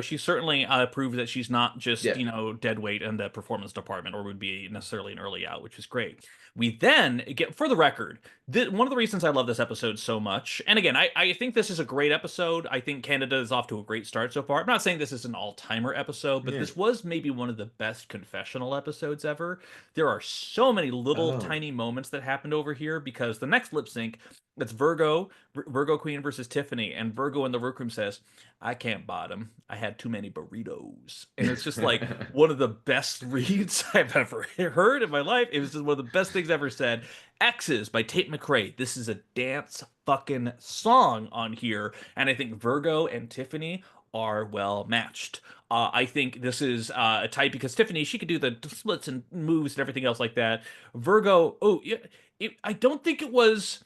she certainly proved that she's not just, Yeah. dead weight in the performance department or would be necessarily an early out, which is great. We then get for the record, one of the reasons I love this episode so much, and again, I think this is a great episode. I think Canada is off to a great start so far. I'm not saying this is an all-timer episode, but Yeah. this was maybe one of the best confessional episodes ever There are so many little Oh. tiny moments that happened over here because the next lip sync, it's Virgo Queen versus Tiffany, and Virgo in the workroom says, "I can't bottom. I had too many burritos," and it's just like one of the best reads I've ever heard in my life. It was just one of the best things ever said. X's by Tate McRae. This is a dance fucking song on here, and I think Virgo and Tiffany are well matched. I think this is a type because Tiffany, she could do the splits and moves and everything else like that. Virgo, oh, yeah, I don't think it was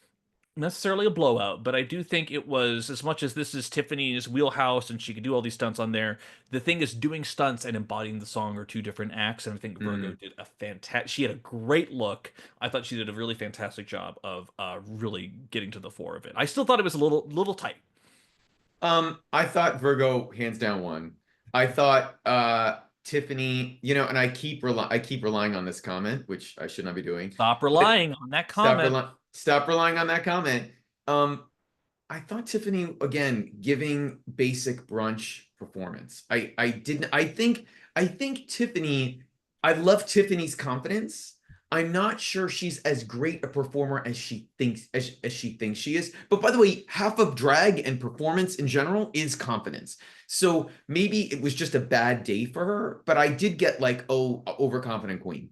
necessarily a blowout, but I do think it was, as much as this is Tiffany's wheelhouse and she could do all these stunts on there. The thing is, doing stunts and embodying the song are two different acts, and I think Virgo Mm. did a fantastic. She had a great look. I thought she did a really fantastic job of really getting to the fore of it. I still thought it was a little tight. I thought Virgo hands down won. I thought Tiffany, and I keep relying on this comment, which I should not be doing. Stop But relying on that comment. stop relying on that comment. Um, I thought Tiffany again giving basic brunch performance. I didn't I think Tiffany I love Tiffany's confidence. I'm not sure she's as great a performer as she thinks she is. But by the way, half of drag and performance in general is confidence. So maybe it was just a bad day for her, but I did get like, oh, overconfident queen.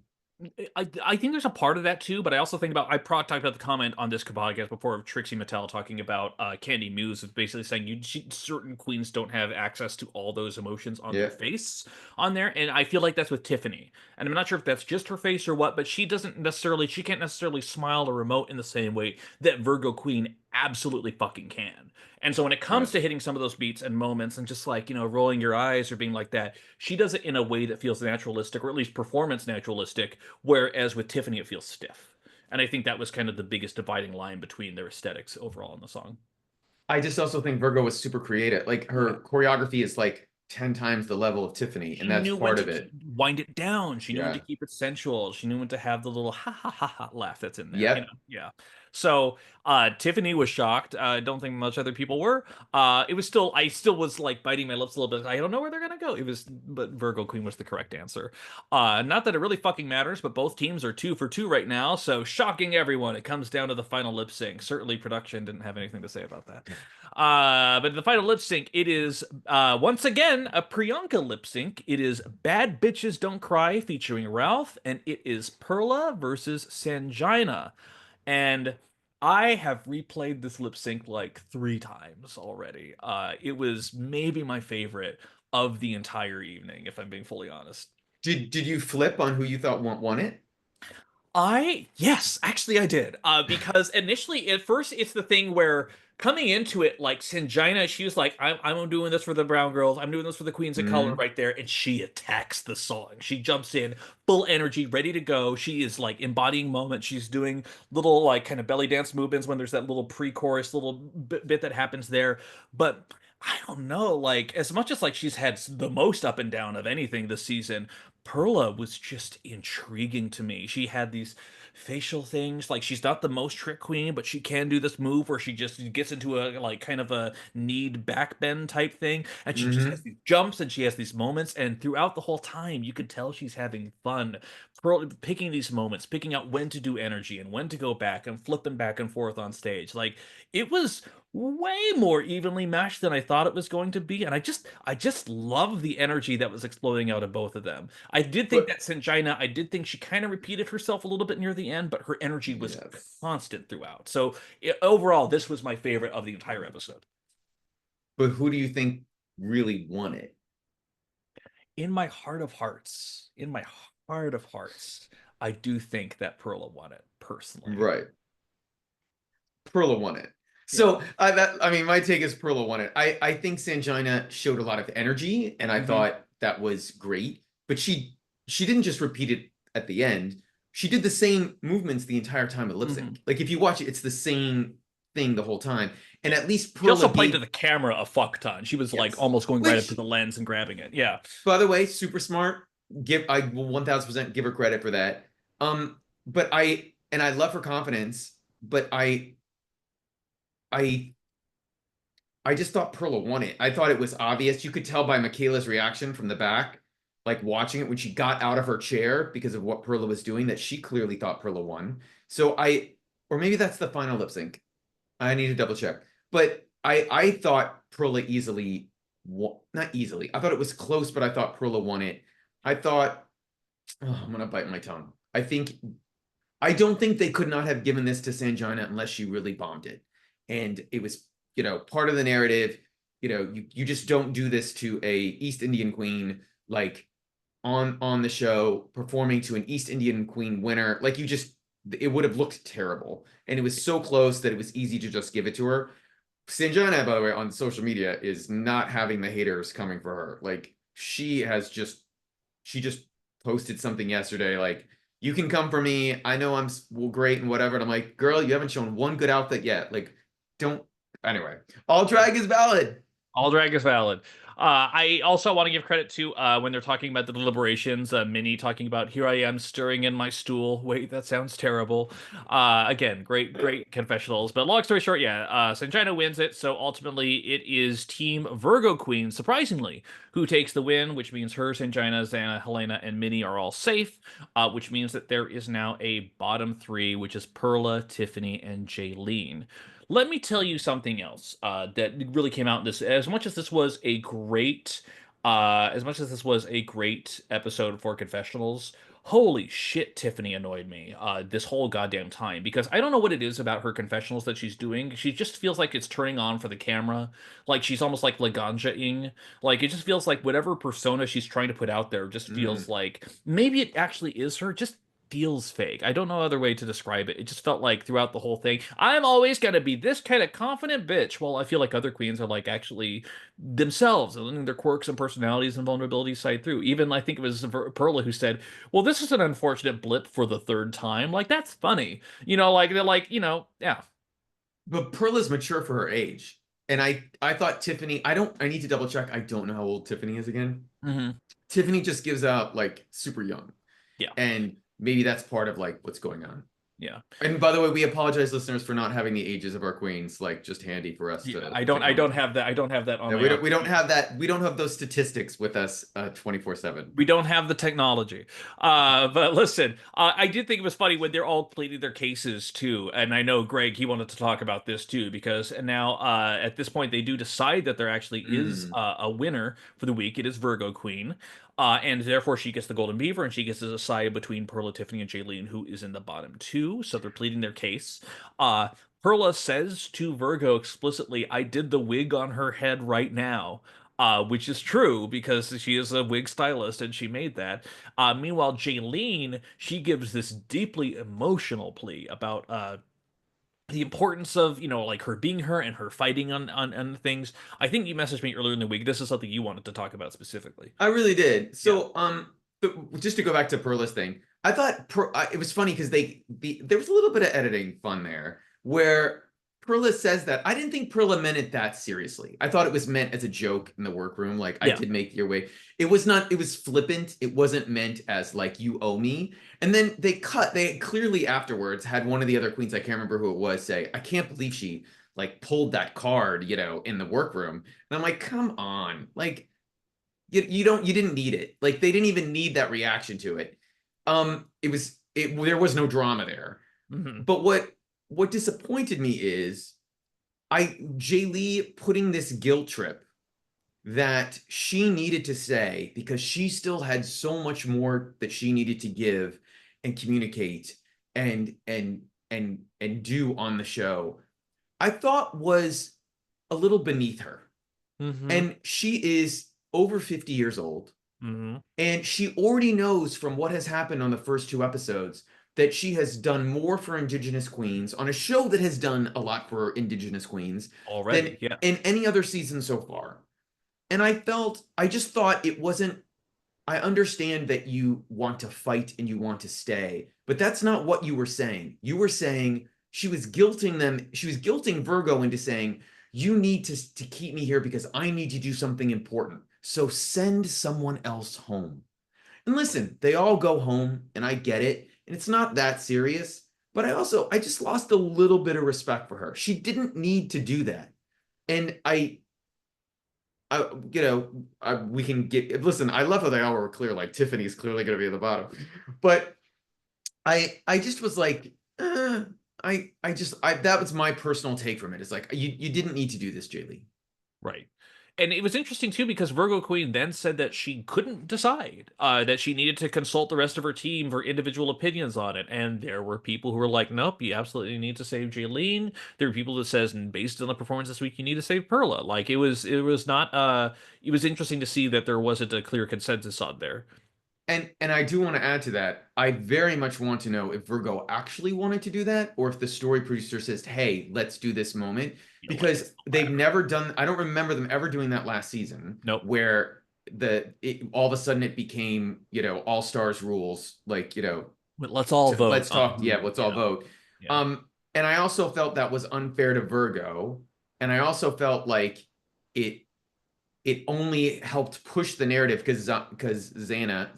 I think there's a part of that too, but I also think about talked about the comment on this podcast before of Trixie Mattel talking about Candy Muse is basically saying certain queens don't have access to all those emotions on their Yeah. face on there, and I feel like that's with Tiffany, and I'm not sure if that's just her face or what, but she can't necessarily smile or emote in the same way that Virgo Queen absolutely fucking can. And so when it comes Right. to hitting some of those beats and moments and just like, rolling your eyes or being like that, she does it in a way that feels naturalistic, or at least performance naturalistic, whereas with Tiffany it feels stiff. And I think that was kind of the biggest dividing line between their aesthetics overall in the song. I just also think Virgo was super creative. Like Yeah. her choreography is like 10 times the level of Tiffany, and She that's knew when part to of it. wind it down. She knew when to Yeah. keep it sensual. She knew when to have the little ha ha ha ha laugh that's in there. Yep. Yeah. So Tiffany was shocked. I don't think much other people were. It was still, I still was like biting my lips a little bit. I don't know where they're gonna go. But Virgo Queen was the correct answer. Not that it really fucking matters, but both teams are 2 for 2 right now. So shocking everyone. It comes down to the final lip sync. Certainly, production didn't have anything to say about that. But the final lip sync, it is once again a Priyanka lip sync. It is Bad Bitches Don't Cry featuring Ralph, and it is Perla versus Sangina. And I have replayed this lip sync like 3 times already. It was maybe my favorite of the entire evening, if I'm being fully honest. Did you flip on who you thought won it? Yes, actually I did. Because initially, at first, it's the thing where coming into it, like Sanjina, she was like, I'm doing this for the brown girls. I'm doing this for the queens of color Hmm. right there. And she attacks the song. She jumps in, full energy, ready to go. She is like embodying moment. She's doing little like kind of belly dance movements when there's that little pre-chorus little bit that happens there. But I don't know, like as much as like she's had the most up and down of anything this season, Perla was just intriguing to me. She had these facial things. Like she's not the most trick queen, but she can do this move where she just gets into a like kind of a kneed back bend type thing. And she just has Hmm. these jumps and she has these moments. And throughout the whole time, you could tell she's having fun. Picking these moments, picking out when to do energy and when to go back and flipping back and forth on stage. Like it was way more evenly matched than I thought it was going to be. And I just love the energy that was exploding out of both of them. I did think But that Sanjina, I did think she kind of repeated herself a little bit near the end, but her energy was yes. constant throughout. So overall, this was my favorite of the entire episode. But who do you think really won it? In my heart of hearts, I do think that Perla won it personally. Right. Perla won it. Yeah. So I mean, my take is Perla won it. I think Sanjina showed a lot of energy, and I Hmm. thought that was great. But she didn't just repeat it at the end. She did the same movements the entire time of lip Hmm. sync. Like if you watch it, it's the same thing the whole time. And at least She also Perla played to gave the camera a fuck ton. She was like yes. almost going right up to Which, the lens and grabbing it. Yeah. by the way, super smart. I will 1000% give her credit for that. But I love her confidence, but I I just thought Perla won it. I thought it was obvious. You could tell by Michaela's reaction from the back. like watching it when she got out of her chair because of what Perla was doing, that she clearly thought Perla won. So or maybe that's the final lip sync. I need to double check. But I thought Perla easily, not easily. I thought it was close, but I thought Perla won it. I thought, oh, I'm gonna bite my tongue. I don't think they could not have given this to Sanjana unless she really bombed it. And it was, part of the narrative. You just don't do this to a East Indian queen, like on the show, performing to an East Indian queen winner. Like it would have looked terrible. And it was so close that it was easy to just give it to her. Sanjana, by the way, on social media is not having the haters coming for her. Like she just posted something yesterday, like, you can come for me. I know I'm great and whatever. And I'm like, girl, you haven't shown one good outfit yet. Like, don't. Anyway, all drag is valid. All drag is valid. I also want to give credit to when they're talking about the deliberations, Minnie talking about here I am stirring in my stool. Wait, that sounds terrible. Again, great confessionals. But long story short, yeah, Sanjina wins it. So ultimately, it is Team Virgo Queen, surprisingly, who takes the win, which means her, Sanjina, Xana, Helena, and Minnie are all safe, which means that there is now a bottom three, which is Perla, Tiffany, and Jaylene. Let me tell you something else that really came out in this. As much as this was a great episode for confessionals, holy shit, Tiffany annoyed me this whole goddamn time because I don't know what it is about her confessionals that she's doing. She just feels like it's turning on for the camera, like she's almost like Laganja-ing. Like it just feels like whatever persona she's trying to put out there just feels like maybe it actually is her. Just feels fake. I don't know other way to describe it. It just felt like throughout the whole thing, I'm always gonna be this kind of confident bitch. Well, I feel like other queens are like actually themselves and letting their quirks and personalities and vulnerabilities side through. Even I think it was Perla who said, "Well, this is an unfortunate blip for the third time." Like that's funny, like they're like, yeah. But Perla's mature for her age. And I thought Tiffany, I need to double check. I don't know how old Tiffany is again. Mm-hmm. Tiffany just gives out like super young. Yeah. And maybe that's part of like what's going on. Yeah. And by the way, we apologize, listeners, for not having the ages of our queens like just handy for us Yeah, to. I don't have that. I don't have that on No, my we don't have that. We don't have those statistics with us 24/7. We don't have the technology. But listen, I did think it was funny when they're all pleading their cases too. And I know Greg, he wanted to talk about this too, because now at this point they do decide that there actually is a winner for the week. It is Virgo Queen. And therefore she gets the Golden Beaver and she gets to decide between Perla, Tiffany, and Jaylene, who is in the bottom two. So they're pleading their case. Perla says to Virgo explicitly, I did the wig on her head right now. Which is true because she is a wig stylist and she made that. Meanwhile, Jaylene, she gives this deeply emotional plea about the importance of, like her being her and her fighting on things. I think you messaged me earlier in the week. This is something you wanted to talk about specifically. I really did. Yeah. So, just to go back to Perla's thing, I thought it was funny because there was a little bit of editing fun there where Perla says that. I didn't think Perla meant it that seriously. I thought it was meant as a joke in the workroom. Like, I did make your way. It was not, it was flippant. It wasn't meant as like, you owe me. And then they clearly afterwards had one of the other queens, I can't remember who it was, say, I can't believe she like pulled that card, in the workroom. And I'm like, come on. Like, you didn't need it. Like they didn't even need that reaction to it. There was no drama there. Mm-hmm. But what disappointed me is Jay Lee putting this guilt trip that she needed to say because she still had so much more that she needed to give and communicate and do on the show. I thought was a little beneath her. Mm-hmm. And she is over 50 years old. Mm-hmm. And she already knows from what has happened on the first two episodes that she has done more for Indigenous queens on a show that has done a lot for Indigenous queens Already, than in any other season so far. And I just thought it wasn't, I understand that you want to fight and you want to stay, but that's not what you were saying. You were saying she was guilting Virgo into saying, you need to keep me here because I need to do something important. So send someone else home. And listen, they all go home and I get it. And it's not that serious, but I just lost a little bit of respect for her. She didn't need to do that. And we can get. Listen, I love how they all were clear. Like Tiffany's clearly going to be at the bottom, but I just was like, I that was my personal take from it. It's like you didn't need to do this, Jaylee. Right. And it was interesting too because Virgo Queen then said that she couldn't decide, that she needed to consult the rest of her team for individual opinions on it. And there were people who were like, "Nope, you absolutely need to save Jaylene." There were people that says, "Based on the performance this week, you need to save Perla." Like it was not. It was interesting to see that there wasn't a clear consensus on there. And I do want to add to that. I very much want to know if Virgo actually wanted to do that, or if the story producer says, "Hey, let's do this moment," Feel like it's because the they've latter. never done. I don't remember them ever doing that last season, Nope. where all of a sudden it became all stars rules, like But let's all vote let's on talk. Yeah, who. let's all Yeah. vote. Yeah. And I also felt that was unfair to Virgo, and I also felt like it it only helped push the narrative because Zana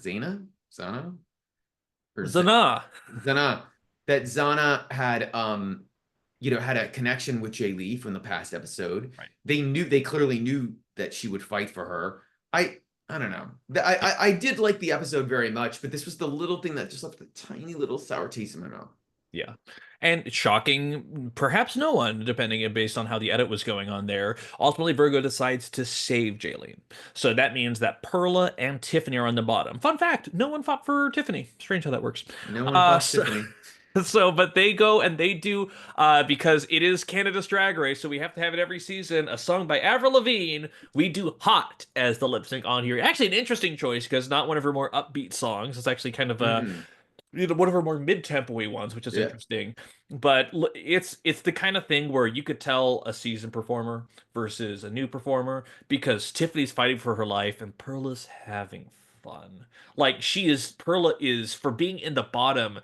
or Zana. Zana that Zana had had a connection with Jay Lee from the past episode. Right. They clearly knew that she would fight for her. I don't know. I did like the episode very much, but this was the little thing that just left a tiny little sour taste in my mouth. Yeah. And shocking, perhaps no one, depending based on how the edit was going on there. Ultimately, Virgo decides to save Jaylene. So that means that Perla and Tiffany are on the bottom. Fun fact, no one fought for Tiffany. Strange how that works. No one Uh, fought so, Tiffany. but they go and they do, because it is Canada's Drag Race, so we have to have it every season, a song by Avril Lavigne. We do Hot as the lip sync on here. Actually, an interesting choice because not one of her more upbeat songs. It's actually kind of a Hmm. one of her more mid-tempo-y ones, which is Yeah. interesting. But it's the kind of thing where you could tell a seasoned performer versus a new performer because Tiffany's fighting for her life and Perla's having fun. Like Perla is for being in the bottom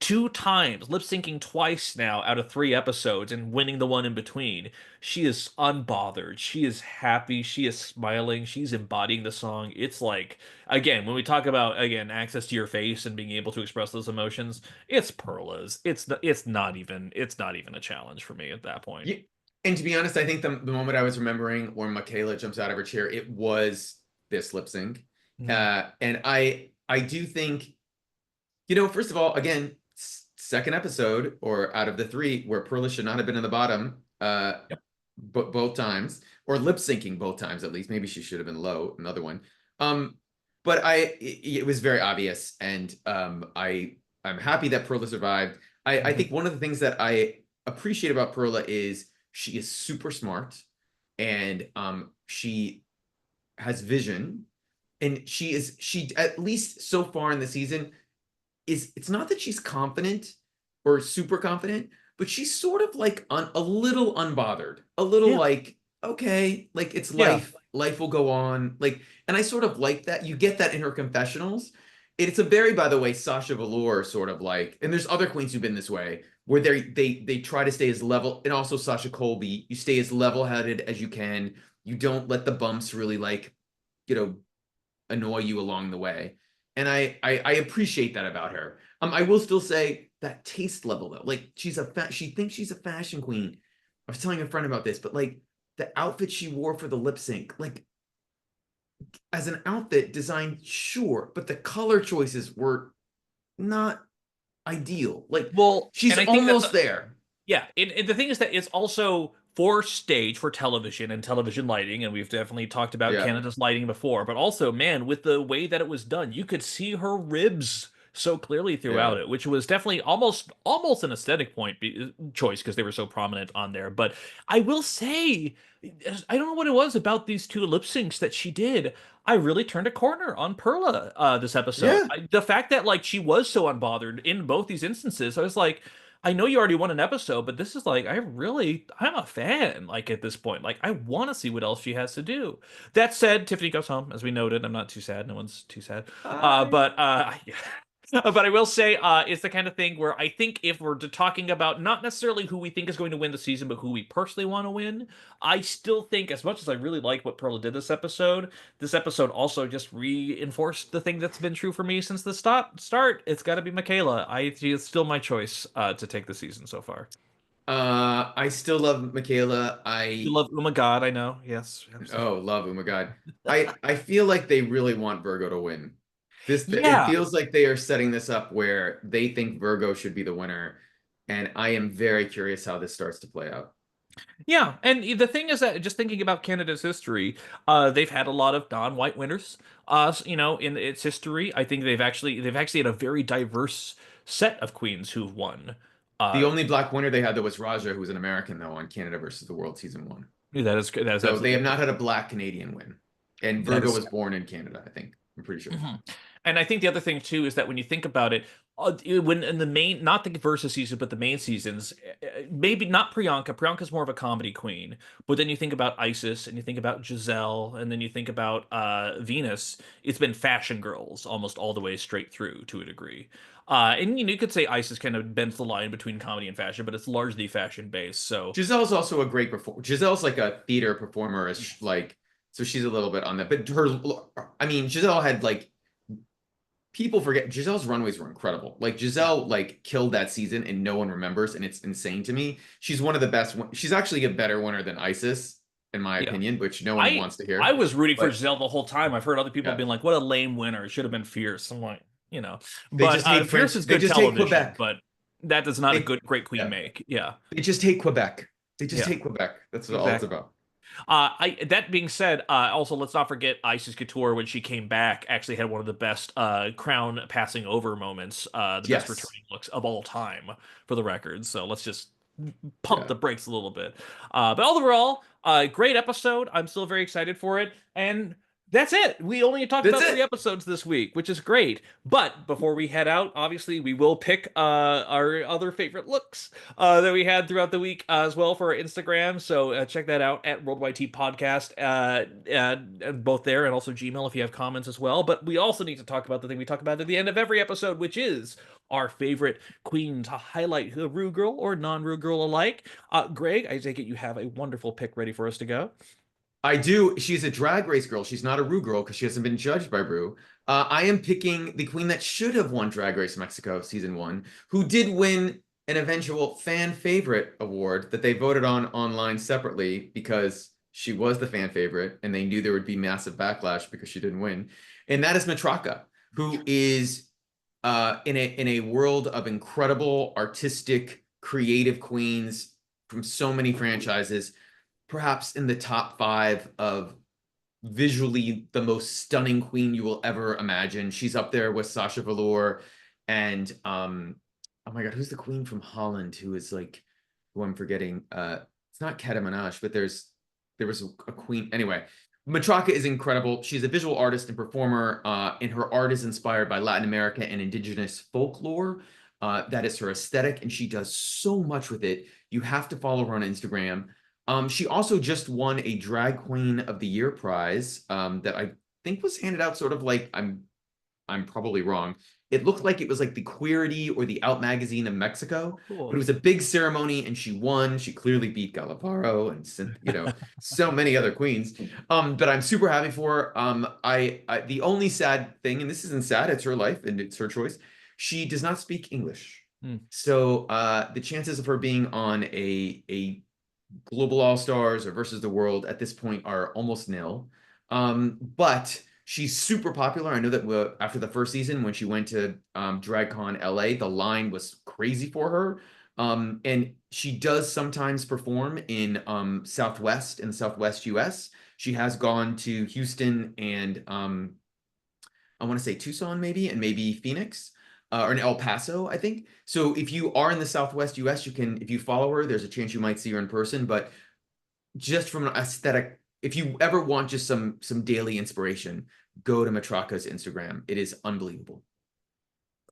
two times, lip syncing twice now out of three episodes and winning the one in between. She is unbothered. She is happy. She is smiling. She's embodying the song. It's like, again, when we talk about, again, access to your face and being able to express those emotions, it's Perla's. It's not even a challenge for me at that point. Yeah. And to be honest, I think the moment I was remembering when Michaela jumps out of her chair, it was this lip sync. Mm. And I do think, first of all, again, second episode or out of the three where Perla should not have been in the bottom, Yep. both times, or lip syncing both times at least. Maybe she should have been low, another one. Um, but it was very obvious, and I'm happy that Perla survived. I Mhm. think one of the things that I appreciate about Perla is she is super smart, and she has vision, and she at least so far in the season it's not that she's confident or super confident, but she's sort of like a little unbothered, a little Yeah. like, okay, like it's Yeah. life will go on. Like, and I sort of like that. You get that in her confessionals. It's a very, by the way, Sasha Velour sort of like, and there's other queens who've been this way, where they try to stay as level, and also Sasha Colby, you stay as level-headed as you can. You don't let the bumps really like, you know, annoy you along the way. And I appreciate that about her. I will still say that taste level though, like she thinks she's a fashion queen. I was telling a friend about this, but like the outfit she wore for the lip sync, like as an outfit design, sure, but the color choices were not ideal. Like Well, she's and I think that's almost there. yeah, and the thing is that it's also for stage, for television and television lighting, and we've definitely talked about Yeah, Canada's lighting before, but also, man, with the way that it was done, you could see her ribs so clearly yeah. throughout it, which was definitely almost an aesthetic choice because they were so prominent on there. But I will say, I don't know what it was about these two lip syncs that she did. I really turned a corner on Perla this episode. Yeah. The fact that like she was so unbothered in both these instances, I was like, I know you already won an episode, but this is like, I'm a fan, like at this point. Like, I want to see what else she has to do. That said, Tiffany goes home, as we noted. I'm not too sad. No one's too sad. Hi. But I will say, it's the kind of thing where I think if we're talking about not necessarily who we think is going to win the season, but who we personally want to win, I still think, as much as I really like what Perla did this episode also just reinforced the thing that's been true for me since the start. It's got to be Michaela. She is still my choice to take the season so far. I still love Michaela. You love Oh my God, I know. Yes, Oh, absolutely. love, oh my God. I feel like they really want Virgo to win. It Yeah, feels like they are setting this up where they think Virgo should be the winner, and I am very curious how this starts to play out. yeah, and the thing is that just thinking about Canada's history, they've had a lot of non-white winners. In its history, I think they've actually had a very diverse set of queens who've won. The Uh, only black winner they had though was Raja, who was an American though on Canada versus the World season one. that is So they absolutely have not correct. had a black Canadian win. And That Virgo is was born in Canada, I think. I'm pretty sure. Mhm. And I think the other thing too is that when you think about it, when in the main, not the versus season, but the main seasons, maybe not Priyanka. Priyanka's more of a comedy queen, but then you think about Isis, and you think about Giselle, and then you think about Venus. It's been fashion girls almost all the way straight through to a degree. And you could say Isis kind of bends the line between comedy and fashion, but it's largely fashion based. So Giselle's also a great performer. Giselle's like a theater performer, like so she's a little bit on that. But I mean, Giselle had like people forget Giselle's runways were incredible. Like yeah, Giselle like killed that season and no one remembers, and it's insane to me. She's one of the best. She's actually a better winner than Isis, in my yeah. opinion, which no one I wants to I hear. was rooting for But Giselle the whole time. I've heard other people yeah, being like, "What a lame winner! It should have been Fierce." I'm like, you know, they but just hate Fierce French. is They good just hate television, Quebec. but that does not a They great queen yeah, make. Yeah, they just hate Quebec. They just yeah, hate Quebec. That's all it's exactly. about. I That being said, also let's not forget Isis Couture when she came back actually had one of the best crown passing over moments, the best Yes. returning looks of all time for the record. So let's just pump Yeah. the brakes a little bit. But overall, great episode. I'm still very excited for it, and that's it. We only talked That's about three it. episodes this week, which is great. But before we head out, obviously we will pick our other favorite looks that we had throughout the week as well for our Instagram. So check that out at Worldwide Tea Podcast, both there and also Gmail if you have comments as well. But we also need to talk about the thing we talk about at the end of every episode, which is our favorite queen to highlight the Rue Girl or non-Rue Girl alike. Greg, I take it you have a wonderful pick ready for us to go. I do. She's a drag race girl. She's not a Rue girl because she hasn't been judged by Rue. I am picking the queen that should have won Drag Race Mexico season one, who did win an eventual fan favorite award that they voted on online separately because she was the fan favorite and they knew there would be massive backlash because she didn't win. And that is Matraka, who is in a world of incredible artistic, creative queens from so many franchises, perhaps in the top five of visually the most stunning queen you will ever imagine. She's up there with Sasha Velour and oh my god, who's the queen from Holland who is like who I'm forgetting? It's not Keta Minaj, but there was a queen. Anyway, Matraka is incredible. She's a visual artist and performer, and her art is inspired by Latin America and indigenous folklore. That is her aesthetic, and she does so much with it. You have to follow her on Instagram. She also just won a Drag Queen of the Year prize that I think was handed out sort of like I'm probably wrong. It looked like it was like the Queerty or the Out magazine of Mexico, but it Cool. was a big ceremony and she won. She clearly beat Galavaro and so many other queens. But I'm super happy for her. I the only sad thing, and this isn't sad, it's her life and it's her choice. She does not speak English. Hmm. So the chances of her being on a Global All Stars or Versus the World at this point are almost nil. But she's super popular. I know that after the first season, when she went to DragCon LA, the line was crazy for her. And she does sometimes perform in the Southwest US. She has gone to Houston and I want to say Tucson maybe, and maybe Phoenix. Or in El Paso, I think. So if you are in the Southwest US, you can, if you follow her, there's a chance you might see her in person. But just from an aesthetic, if you ever want just some daily inspiration, go to Matraka's Instagram. It is unbelievable.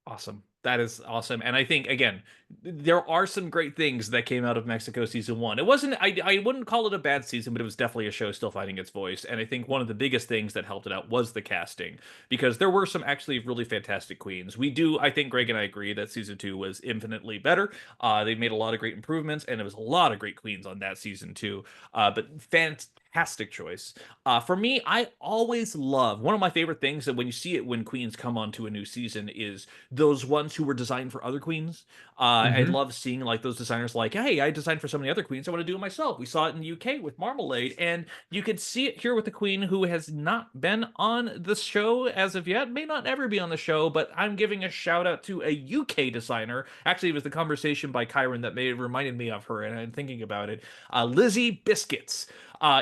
Awesome. That is awesome. And I think again, there are some great things that came out of Mexico season one. It wasn't I wouldn't call it a bad season, but it was definitely a show still finding its voice. And I think one of the biggest things that helped it out was the casting, because there were some actually really fantastic queens. I think Greg and I agree that season two was infinitely better. They made a lot of great improvements, and there was a lot of great queens on that season too. But fantastic choice. For me, I always love one of my favorite things that when you see it when queens come onto a new season is those ones who were designed for other queens. I Hmm. love seeing like those designers like, hey, I designed for so many other queens, I want to do it myself. We saw it in the UK with Marmalade, and you could see it here with the queen who has not been on the show as of yet, may not ever be on the show, but I'm giving a shout out to a UK designer. Actually, it was the conversation by Kyran that may have reminded me of her, and I'm thinking about it. Lizzie Biscuits.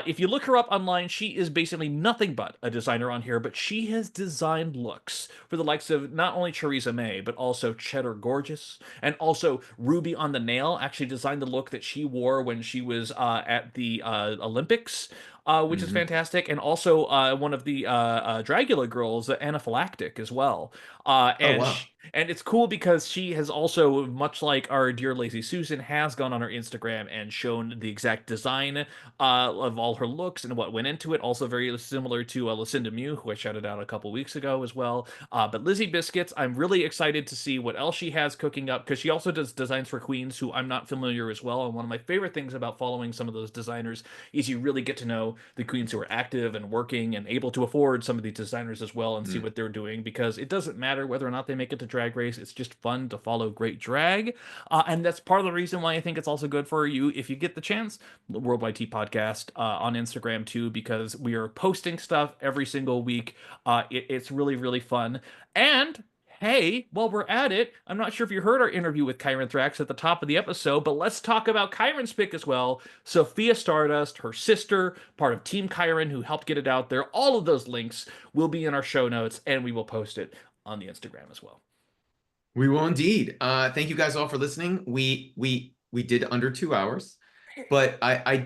If you look her up online, she is basically nothing but a designer on here, but she has designed looks for the likes of not only Theresa May, but also Cheddar Gorgeous, and also Ruby on the Nail actually designed the look that she wore when she was at the Olympics. Which is Hmm. fantastic, and also one of the Dragula girls, Anaphylactic, as well. Oh, wow. And it's cool because she has also, much like our dear Lazy Susan, has gone on her Instagram and shown the exact design of all her looks and what went into it. Also very similar to Lucinda Mew, who I shouted out a couple weeks ago as well. But Lizzie Biscuits, I'm really excited to see what else she has cooking up, because she also does designs for queens who I'm not familiar as well. And one of my favorite things about following some of those designers is you really get to know the queens who are active and working and able to afford some of these designers as well, and see Mm. what they're doing, because it doesn't matter whether or not they make it to Drag Race. It's just fun to follow great drag. And that's part of the reason why I think it's also good for you, if you get the chance, the Worldwide Tea Podcast on Instagram too, because we are posting stuff every single week. It's really, really fun. And hey, while we're at it, I'm not sure if you heard our interview with Kyran Thrax at the top of the episode, but let's talk about Kyran's pick as well. Sophia Stardust, her sister, part of Team Kyran, who helped get it out there. All of those links will be in our show notes, and we will post it on the Instagram as well. We will indeed. Thank you guys all for listening. We did under 2 hours, but I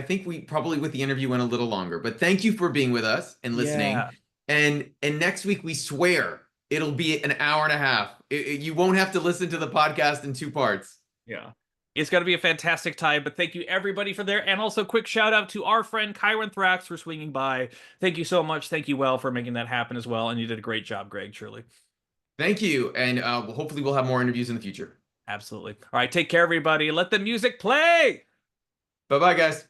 think we probably with the interview went a little longer. But thank you for being with us and listening. Yeah. And next week we swear it'll be an hour and a half. You won't have to listen to the podcast in two parts. Yeah. It's going to be a fantastic time, but thank you everybody for there. And also, quick shout out to our friend Kyran Thrax for swinging by. Thank you so much. Thank you, Well, for making that happen as well. And you did a great job, Greg, truly. Thank you, and hopefully we'll have more interviews in the future. Absolutely. All right, take care, everybody. Let the music play. Bye bye, guys.